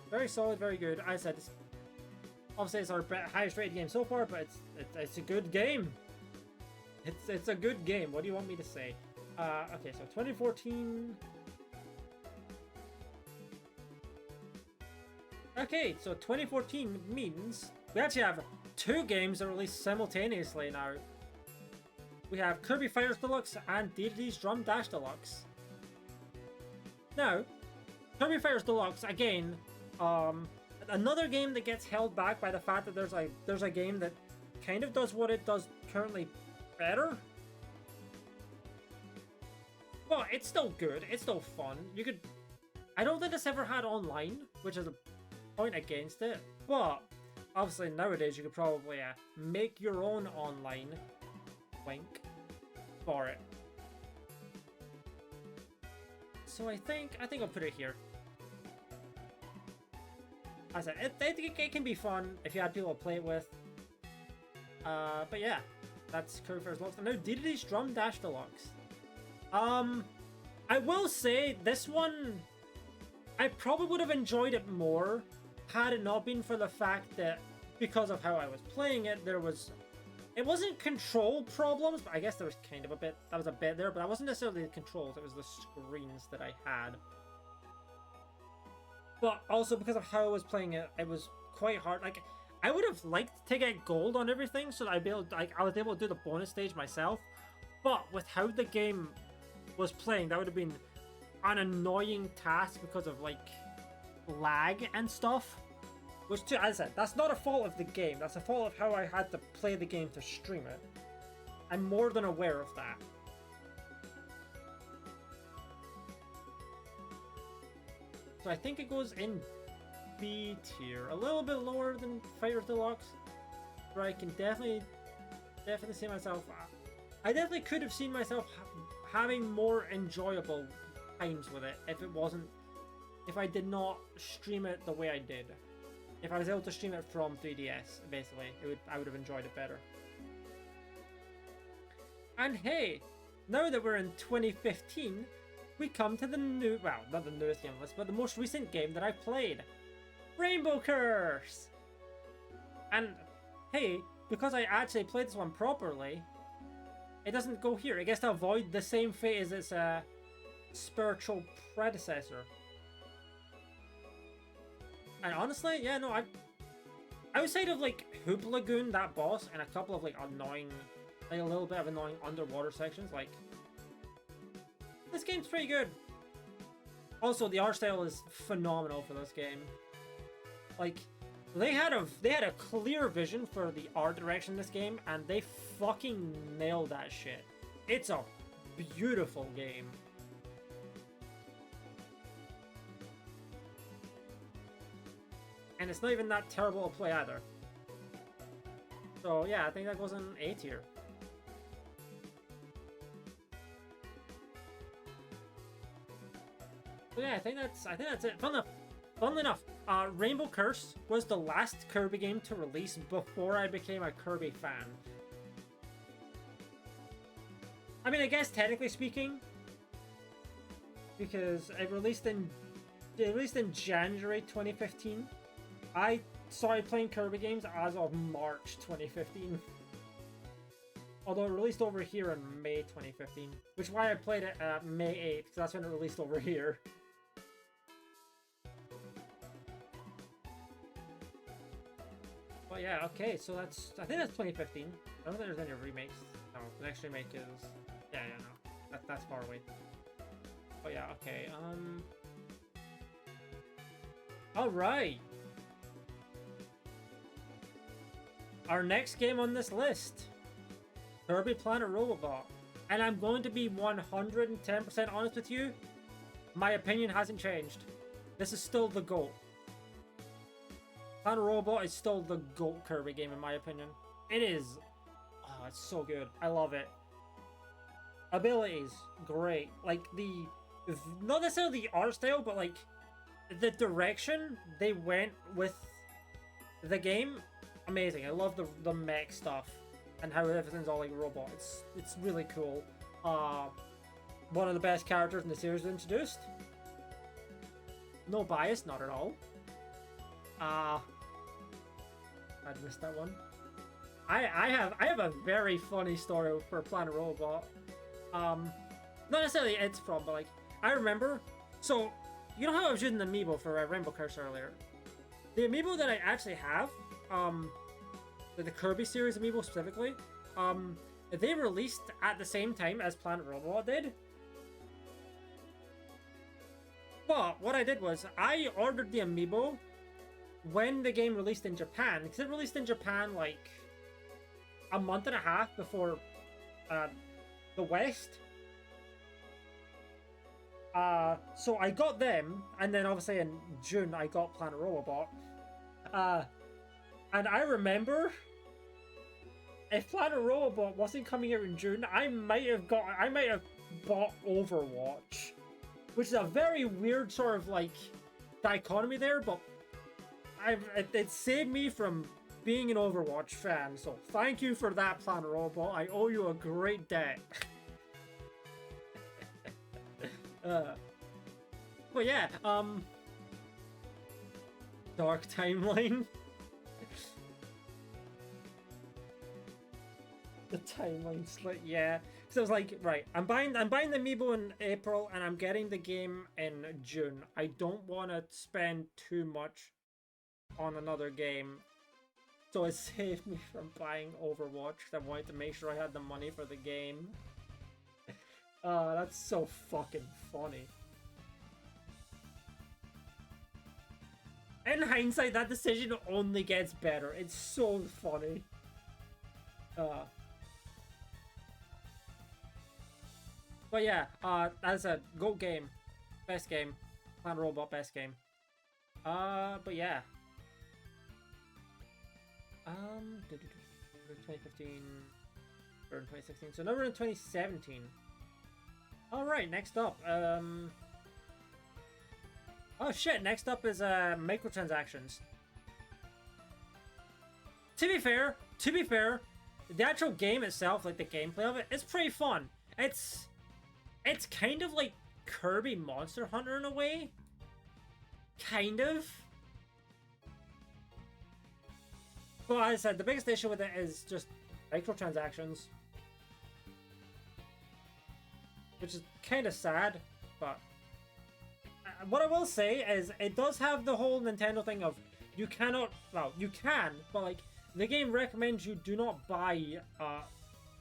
Very solid, very good. I said, obviously it's our highest rated game so far, but it's a good game. It's a good game. What do you want me to say? Okay, so 2014. Okay, so 2014 means we actually have 2 games that released simultaneously now. We have Kirby Fighters Deluxe and DDD's Drum Dash Deluxe. Now, Kirby Fighters Deluxe, again, another game that gets held back by the fact that there's a game that kind of does what it does currently better. But it's still good. It's still fun. You could... I don't think it's ever had online, which is a point against it. But obviously nowadays you could probably make your own online wink for it. So I think I'll put it here. As I said, it can be fun if you had people to play it with. But yeah, that's Kirby Fighters Deluxe. And now DDD's Drum Dash Deluxe. I will say this one, I probably would have enjoyed it more had it not been for the fact that because of how I was playing it, it wasn't control problems, but I guess there was kind of a bit there, but that wasn't necessarily the controls, it was the screens that I had. But also because of how I was playing it, it was quite hard. Like, I would have liked to get gold on everything so that I was able to do the bonus stage myself, but with how the game was playing, that would have been an annoying task because of like lag and stuff. Which, too, as I said, that's not a fault of the game. That's a fault of how I had to play the game to stream it. I'm more than aware of that. So I think it goes in B tier, a little bit lower than Fighters Deluxe, where I can definitely see myself. I definitely could have seen myself having more enjoyable times with it if I did not stream it the way I did. If I was able to stream it from 3DS, basically, I would have enjoyed it better. And hey, now that we're in 2015, we come to the new, well, not the newest game list, but the most recent game that I played, Rainbow Curse. And hey, because I actually played this one properly, it doesn't go here. It gets to avoid the same fate as its spiritual predecessor. And honestly, yeah, no, outside of like Hoop Lagoon, that boss, and a couple of like annoying, like a little bit of annoying underwater sections, like this game's pretty good. Also, the art style is phenomenal for this game. Like, they had a clear vision for the art direction in this game, and they fucking nailed that shit. It's a beautiful game. And it's not even that terrible to play either. So yeah, I think that goes in A tier. So yeah, I think that's it. Funnily enough, Rainbow Curse was the last Kirby game to release before I became a Kirby fan. I mean, I guess technically speaking, because it released in January 2015. I started playing Kirby games as of March 2015. Although it released over here in May 2015. Which is why I played it May 8th, because that's when it released over here. But yeah, okay, so I think that's 2015. I don't think there's any remakes. No, the next remake is... Yeah, no. That's far away. But yeah, okay, Alright! Our next game on this list, Kirby Planet Robobot. And I'm going to be 110% honest with you, my opinion hasn't changed. This is still the GOAT. Planet Robobot is still the GOAT Kirby game in my opinion. It is. Oh, it's so good. I love it. Abilities, great. Like not necessarily the art style, but like the direction they went with the game, amazing. I love the mech stuff and how everything's all like robot. It's really cool. One of the best characters in the series introduced. No bias, not at all. I missed that one. I have a very funny story for Planet Robot. Not necessarily it's from, but like I remember. So you know how I was using the amiibo for Rainbow Curse earlier? The amiibo that I actually have, the Kirby series amiibo specifically, they released at the same time as Planet Robot did. But what I did was I ordered the amiibo when the game released in Japan, because it released in Japan like a month and a half before the West. So I got them, and then obviously in June I got Planet Robot. And I remember if Planet Robot wasn't coming out in June, I might have bought Overwatch, which is a very weird sort of like dichotomy there, but it saved me from being an Overwatch fan, so thank you for that, Planet Robot. I owe you a great debt. But yeah, Dark Timeline. The timeline split, yeah. So I was like, right, I'm buying the amiibo in April, and I'm getting the game in June. I don't want to spend too much on another game, so it saved me from buying Overwatch. I wanted to make sure I had the money for the game. That's so fucking funny. In hindsight, that decision only gets better. It's so funny. But yeah, as a GOAT game, best game, Planet Robot, best game. But yeah. 2015, or in 2016. So now we're in 2017. All right, next up. Oh shit! Next up is microtransactions. To be fair, the actual game itself, like the gameplay of it, is pretty fun. It's kind of like Kirby Monster Hunter in a way. Kind of. But as I said, the biggest issue with it is just microtransactions. Which is kind of sad, but... what I will say is, it does have the whole Nintendo thing of, you cannot... well, you can, but like, the game recommends you do not buy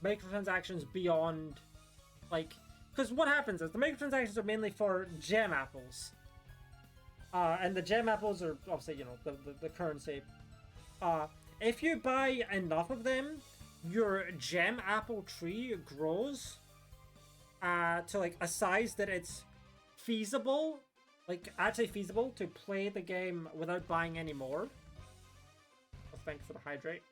microtransactions beyond, like... because what happens is, the microtransactions are mainly for gem apples. And the gem apples are, obviously, you know, the currency. If you buy enough of them, your gem apple tree grows to like a size that it's feasible, like actually feasible to play the game without buying any more. Oh, thanks for the hydrate.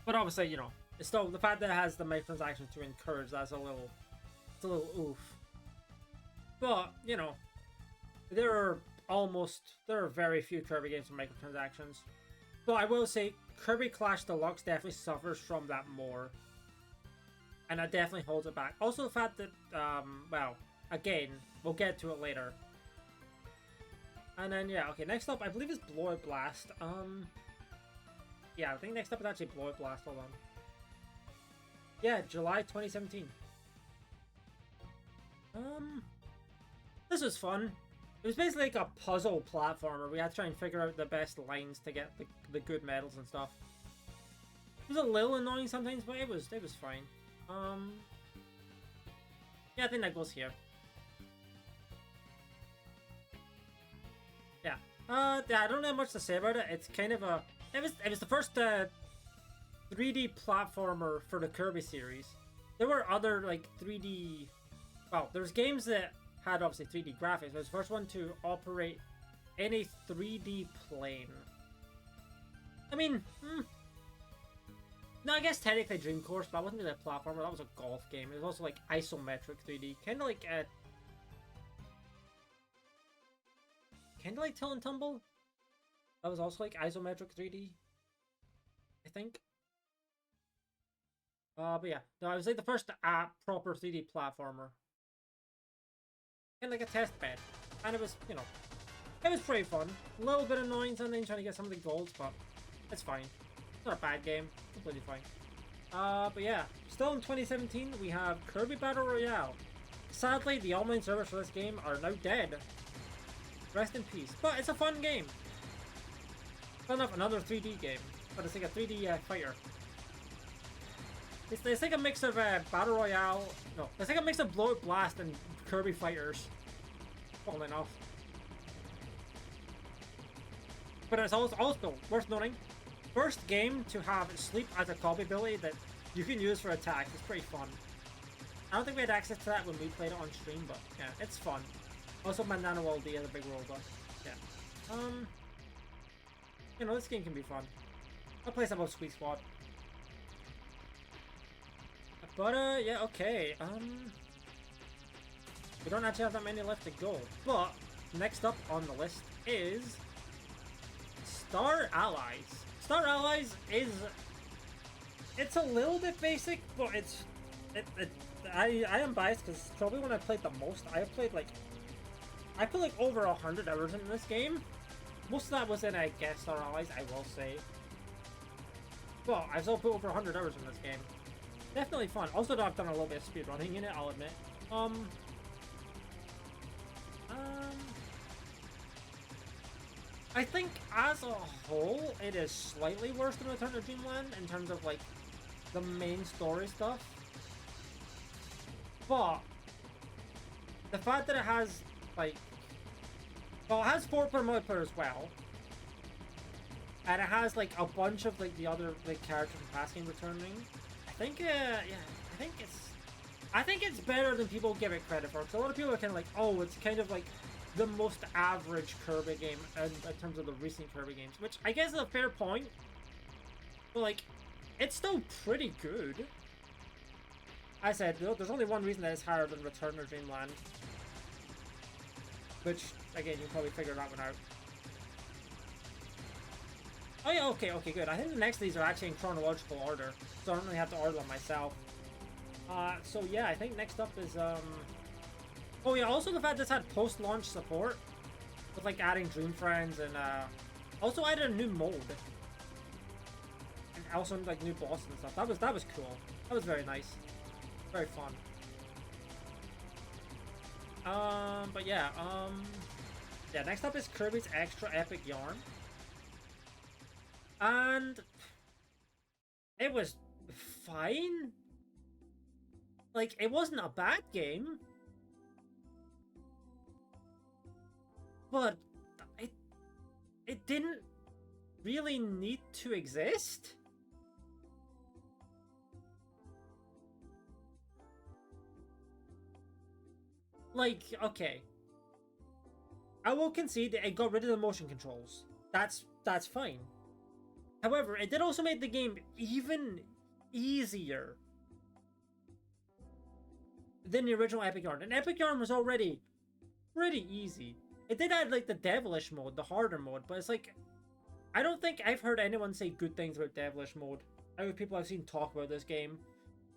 But obviously, you know, it's still the fact that it has the microtransactions to encourage, that's a little oof. But, you know, there are very few Kirby games with microtransactions. But I will say, Kirby Clash Deluxe definitely suffers from that more. And that definitely holds it back. Also the fact that, well, again, we'll get to it later. And then, yeah, okay, next up, I believe is Blow Blast. Yeah, I think next up is actually Blow Blast, hold on. Yeah, July 2017. This was fun. It was basically like a puzzle platformer. We had to try and figure out the best lines to get the good medals and stuff. It was a little annoying sometimes, but it was fine. Yeah, I think that goes here. Yeah. Yeah, I don't have much to say about it. It's kind of a... It was the first 3D platformer for the Kirby series. There were other, like, 3D... Well, there's games that had, obviously, 3D graphics. It was the first one to operate in a 3D plane. I mean, No, I guess technically Dream Course, but that wasn't really a platformer. That was a golf game. It was also like isometric 3D, kind of like Tilt and Tumble. That was also like isometric 3D, I think. But yeah, no, it was like the first proper 3D platformer. Kind of like a test bed, and it was, you know, it was pretty fun. A little bit annoying something trying to get some of the golds, but it's fine. It's not a bad game. Completely fine. But yeah, still in 2017, we have Kirby Battle Royale. Sadly, the online servers for this game are now dead. Rest in peace. But it's a fun game. Fun enough, another 3D game. But it's like a 3D fighter. It's like a mix of Battle Royale. No, it's like a mix of Blow It Blast and Kirby Fighters. Funnily enough. But it's also worth noting, first game to have sleep as a copy ability that you can use for attacks. It's pretty fun. I don't think we had access to that when we played it on stream, but yeah, it's fun. Also, Banana World D has a big role, but yeah. You know, this game can be fun. I'll play some of Sweet Squad. But yeah, okay. We don't actually have that many left to go. But next up on the list is Star Allies. Star Allies is, it's a little bit basic, but I am biased because probably when I played the most, I put like over 100 hours in this game. Most of that was in, I guess, Star Allies, I will say. But I still put over 100 hours in this game. Definitely fun. Also, I've done a little bit of speedrunning in it, I'll admit. I think as a whole, it is slightly worse than Return to Dreamland in terms of like the main story stuff. But the fact that it has like, well, it has 4-player multiplayer as well, and it has like a bunch of like the other like characters from past game returning. I think, yeah, I think it's better than people give it credit for. Because a lot of people are kind of like, oh, it's kind of like the most average Kirby game in terms of the recent Kirby games, which I guess is a fair point. But like, it's still pretty good. I said, there's only one reason that it's higher than Return to Dreamland. Which, again, you can probably figure that one out. Oh yeah, okay, good. I think the next of these are actually in chronological order, so I don't really have to order them myself. So yeah, I think next up is, oh yeah, also the fact this had post-launch support, with like adding Dream Friends and, also added a new mode. And also like new bosses and stuff. That was cool. That was very nice. Very fun. But yeah, yeah, next up is Kirby's Extra Epic Yarn. And it was fine. Like, it wasn't a bad game. But it didn't really need to exist. Like, okay. I will concede that it got rid of the motion controls. That's fine. However, it did also make the game even easier than the original Epic Yarn. And Epic Yarn was already pretty easy. It did add like the devilish mode, the harder mode, but it's like, I don't think I've heard anyone say good things about devilish mode out of people I've seen talk about this game.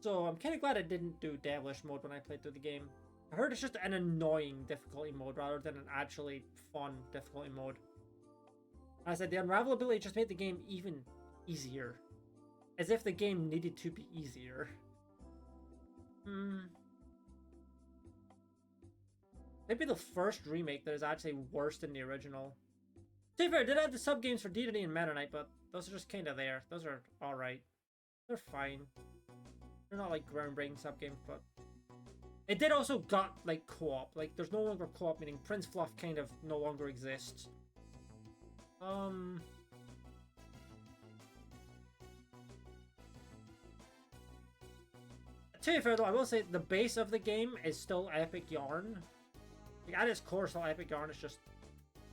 So I'm kind of glad I didn't do devilish mode when I played through the game. I heard it's just an annoying difficulty mode rather than an actually fun difficulty mode. As I said, the unravelability just made the game even easier. As if the game needed to be easier. Maybe the first remake that is actually worse than the original. To be fair, it did have the sub-games for Dedede and Meta Knight, but those are just kind of there. Those are alright. They're fine. They're not like groundbreaking sub-games, but... It did also got like co-op. Like, there's no longer co-op, meaning Prince Fluff kind of no longer exists. To be fair though, I will say the base of the game is still Epic Yarn. Like, at its core, still Epic Yarn is just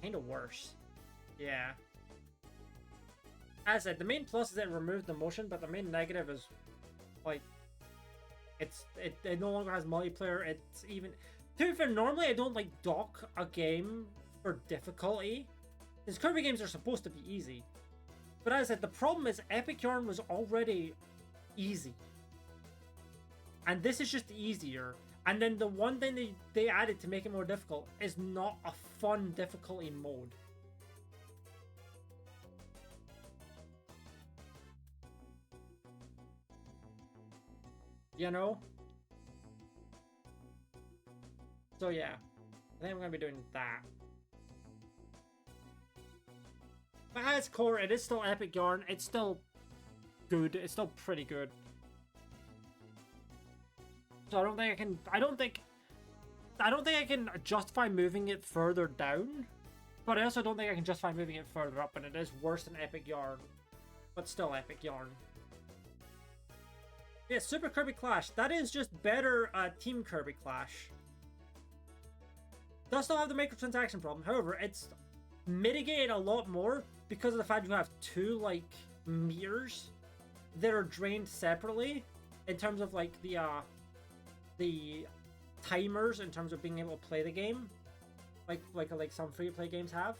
kind of worse. Yeah. As I said, the main plus is it removes the motion, but the main negative is like it no longer has multiplayer. It's even, to be fair, normally I don't like dock a game for difficulty, because Kirby games are supposed to be easy. But as I said, the problem is Epic Yarn was already easy, and this is just easier. And then the one thing they added to make it more difficult is not a fun difficulty mode. You know? So yeah, I think I'm gonna be doing that. But at its core, it is still Epic Yarn. It's still good. It's still pretty good. So I don't think I can justify moving it further down. But I also don't think I can justify moving it further up, and it is worse than Epic Yarn. But still Epic Yarn. Yeah, Super Kirby Clash. That is just better Team Kirby Clash. Does still have the microtransaction problem. However, it's mitigated a lot more because of the fact you have two, like, meters that are drained separately in terms of, like, the timers in terms of being able to play the game, like some free-to-play games have.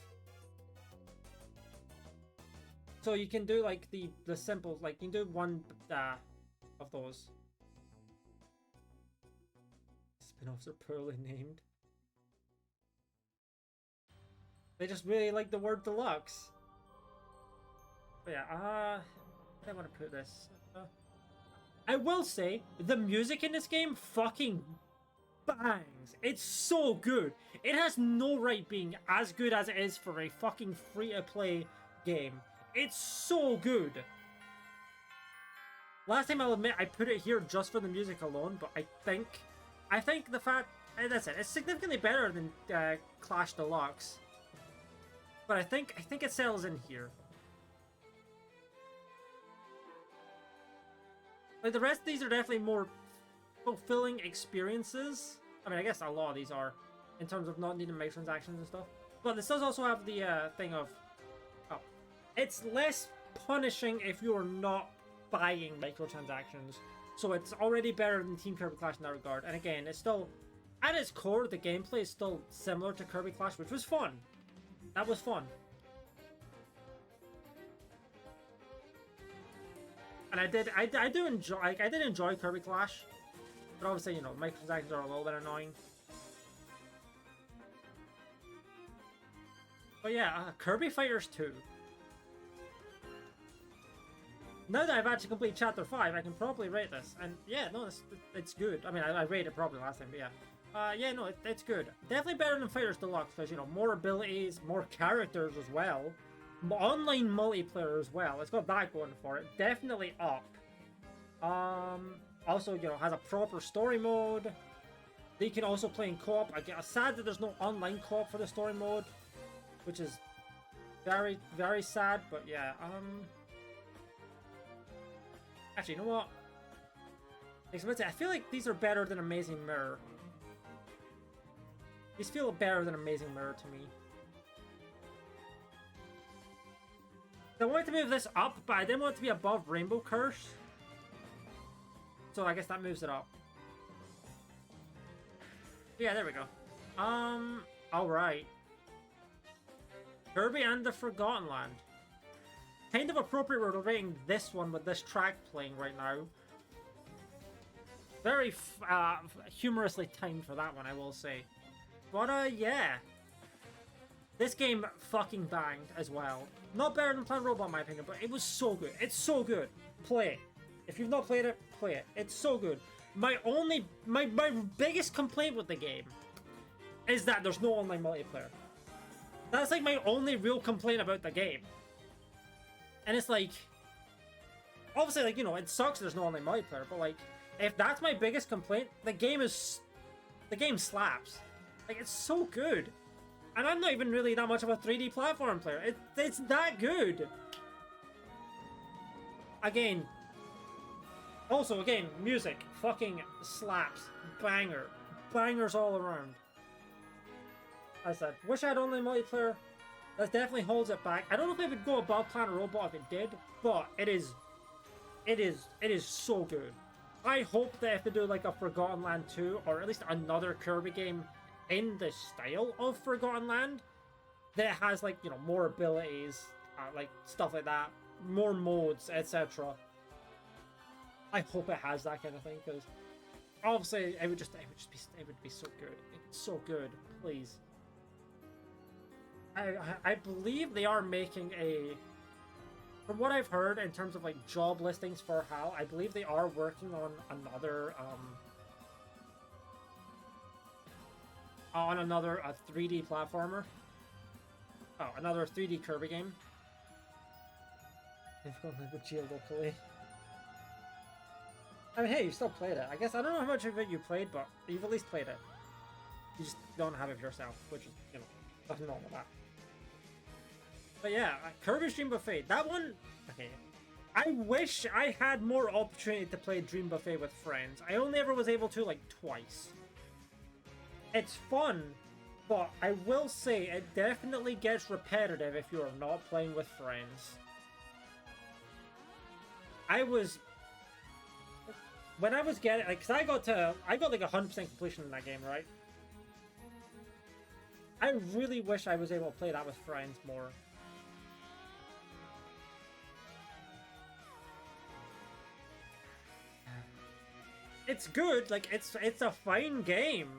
So you can do like the simple, like you can do one of those. Spin-offs are poorly named. They just really like the word deluxe. But yeah, I want to put this. I will say, the music in this game fucking bangs. It's so good. It has no right being as good as it is for a fucking free-to-play game. It's so good. Last time, I'll admit, I put it here just for the music alone, but I think the fact, that's it. It's significantly better than Clash Deluxe. But I think it settles in here. Like, the rest of these are definitely more fulfilling experiences. I mean, I guess a lot of these are, in terms of not needing microtransactions and stuff. But this does also have the thing of, it's less punishing if you're not buying microtransactions. So it's already better than Team Kirby Clash in that regard. And again, it's still, at its core, the gameplay is still similar to Kirby Clash, which was fun. That was fun. And I did enjoy Kirby Clash, but obviously, you know, microtransactions are a little bit annoying. But yeah, Kirby Fighters 2. Now that I've actually completed Chapter 5, I can probably rate this. And yeah, no, it's good. I mean, I rated it probably last time, but yeah. Yeah, no, it's good. Definitely better than Fighters Deluxe, because, you know, more abilities, more characters as well. Online multiplayer as well. It's got that going for it. Definitely up. Also, you know, has a proper story mode. They can also play in co-op. I get sad that there's no online co-op for the story mode, which is very, very sad. But yeah, actually, you know what? I feel like these are better than Amazing Mirror. These feel better than Amazing Mirror to me. I wanted to move this up, but I didn't want it to be above Rainbow Curse. So I guess that moves it up. Yeah, there we go. Alright. Kirby and the Forgotten Land. Kind of appropriate we're rating this one with this track playing right now. Very humorously timed for that one, I will say. But yeah. This game fucking banged as well. Not better than Planet Robot in my opinion, but it was so good. It's so good. Play it. If you've not played it, play it. It's so good. My biggest complaint with the game is that there's no online multiplayer. That's like my only real complaint about the game. And it's like, obviously, like, you know, it sucks there's no online multiplayer, but like, if that's my biggest complaint, the game slaps. Like, it's so good. And I'm not even really that much of a 3D platform player. It's that good. Again. Also, again, music. Fucking slaps. Banger. Bangers all around. As I said, wish I had online multiplayer. That definitely holds it back. I don't know if it would go above Planet Robot if it did, but it is so good. I hope that if they do like a Forgotten Land 2, or at least another Kirby game in the style of Forgotten Land, that it has like, you know, more abilities, like stuff like that, more modes, etc. I hope it has that kind of thing, because obviously it would be so good. It's so good, please. I believe they are making a, from what I've heard in terms of like job listings for HAL, I believe they are working on another 3D platformer. Oh, another 3D Kirby game. They've gone with Geo locally. I mean, hey, you still played it. I guess I don't know how much of it you played, but you've at least played it. You just don't have it yourself, which is, you know, nothing wrong with that. But yeah, Kirby's Dream Buffet. That one, okay. I wish I had more opportunity to play Dream Buffet with friends. I only ever was able to like twice. It's fun, but I will say it definitely gets repetitive if you are not playing with friends. When I was getting, like, cause I got like 100% completion in that game, right? I really wish I was able to play that with friends more. It's good, like, it's a fine game.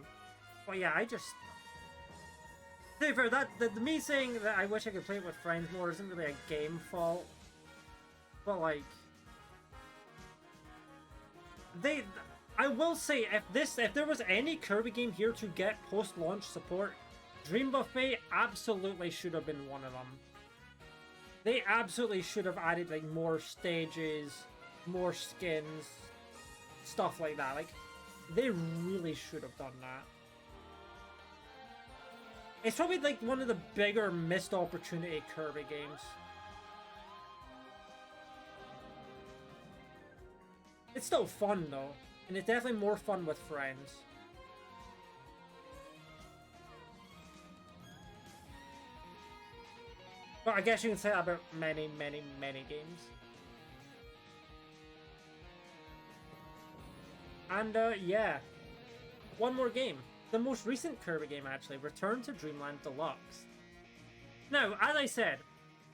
But yeah, I just... To be fair, me saying that I wish I could play it with friends more isn't really a game fault. But like... I will say, if there was any Kirby game here to get post-launch support, Dream Buffet absolutely should have been one of them. They absolutely should have added like more stages, more skins, stuff like that. Like, they really should have done that. It's probably like one of the bigger missed opportunity Kirby games. It's still fun though, and it's definitely more fun with friends. But I guess you can say that about many, many, many games. And yeah, one more game. The most recent Kirby game, actually, Return to Dreamland Deluxe. Now, as I said,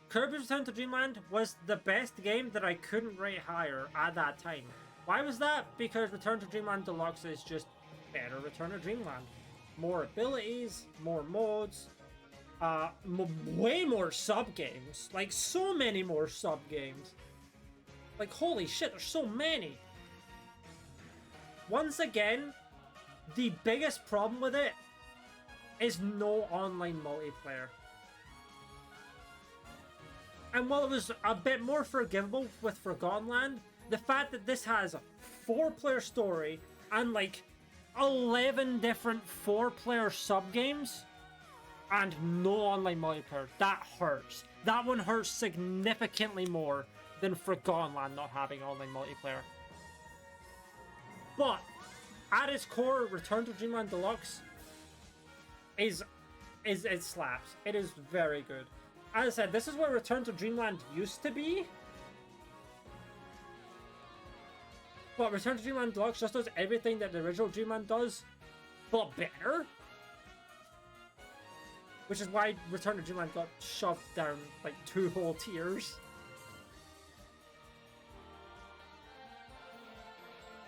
Kirby's Return to Dreamland was the best game that I couldn't rate higher at that time. Why was that? Because Return to Dreamland Deluxe is just better Return to Dreamland. More abilities, more modes, way more sub-games. Like, so many more sub-games. Like, holy shit, there's so many. Once again, the biggest problem with it is no online multiplayer. And while it was a bit more forgivable with Forgotten Land, the fact that this has a 4-player story and like 11 different 4-player sub-games and no online multiplayer, that hurts. That one hurts significantly more than Forgotten Land not having online multiplayer. But at its core, Return to Dreamland Deluxe is it slaps. It is very good. As I said, this is where Return to Dreamland used to be. But Return to Dreamland Deluxe just does everything that the original Dreamland does, but better. Which is why Return to Dreamland got shoved down like 2 whole tiers.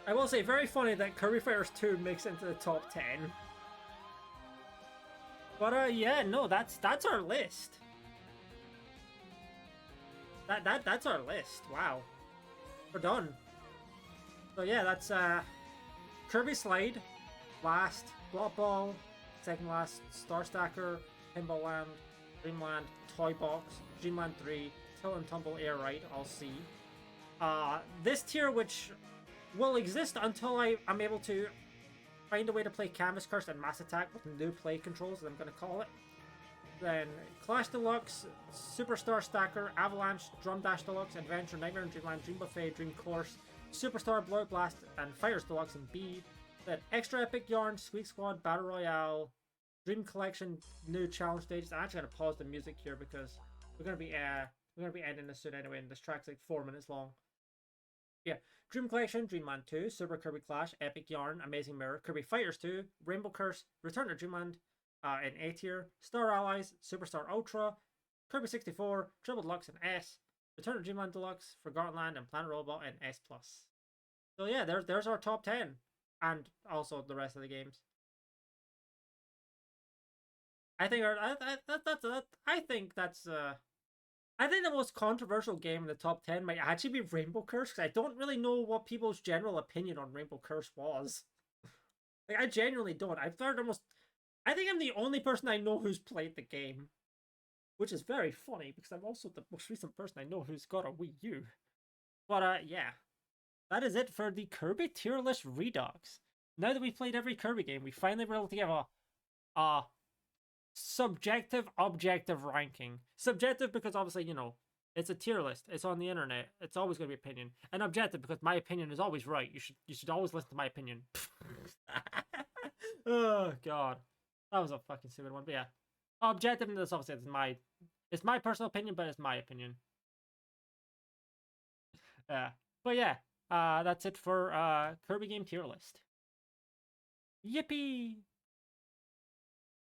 I will say, very funny that Kirby Fighters 2 makes it into the top 10. But yeah, no, that's our list. That's our list. Wow, we're done. So yeah, that's Kirby Slide, last, Block Ball, second last, Star Stacker, Pinball Land, Dreamland, Toy Box, Dreamland 3, Tilt and Tumble Air Ride, I'll see. This tier, which will exist until I'm able to find a way to play Canvas Curse and Mass Attack with new play controls, as I'm going to call it. Then Clash Deluxe, Superstar Stacker, Avalanche, Drum Dash Deluxe, Adventure, Nightmare in Dreamland, Dream Buffet, Dream Course, Superstar, Blood Blast, and Fighters Deluxe in B. Then Extra Epic Yarn, Squeak Squad, Battle Royale, Dream Collection new challenge stages. I'm actually gonna pause the music here because we're gonna be ending this soon anyway, and this track's like 4 minutes long. Yeah, Dream Collection, Dream Man 2, Super Kirby Clash, Epic Yarn, Amazing Mirror, Kirby Fighters 2, Rainbow Curse, Return to Dreamland, in A tier, Star Allies, Superstar Ultra, Kirby 64, Triple Deluxe in S, Return to Dreamland Deluxe, Forgotten Land, and Planet Robot in S+. So yeah, there's our top 10, and also the rest of the games. I think I think that's I think the most controversial game in the top 10 might actually be Rainbow Curse, because I don't really know what people's general opinion on Rainbow Curse was. Like, I genuinely don't. I've heard almost. I think I'm the only person I know who's played the game, which is very funny because I'm also the most recent person I know who's got a Wii U. But, yeah. That is it for the Kirby tier list Redux. Now that we've played every Kirby game, we finally were able to give a subjective, objective ranking. Subjective because obviously, it's a tier list. It's on the internet. It's always going to be opinion. And objective because my opinion is always right. You should always listen to my opinion. Oh god, that was a fucking stupid one. But yeah, objectiveness obviously it's my personal opinion, but it's my opinion. But yeah, that's it for Kirby game tier list. Yippee!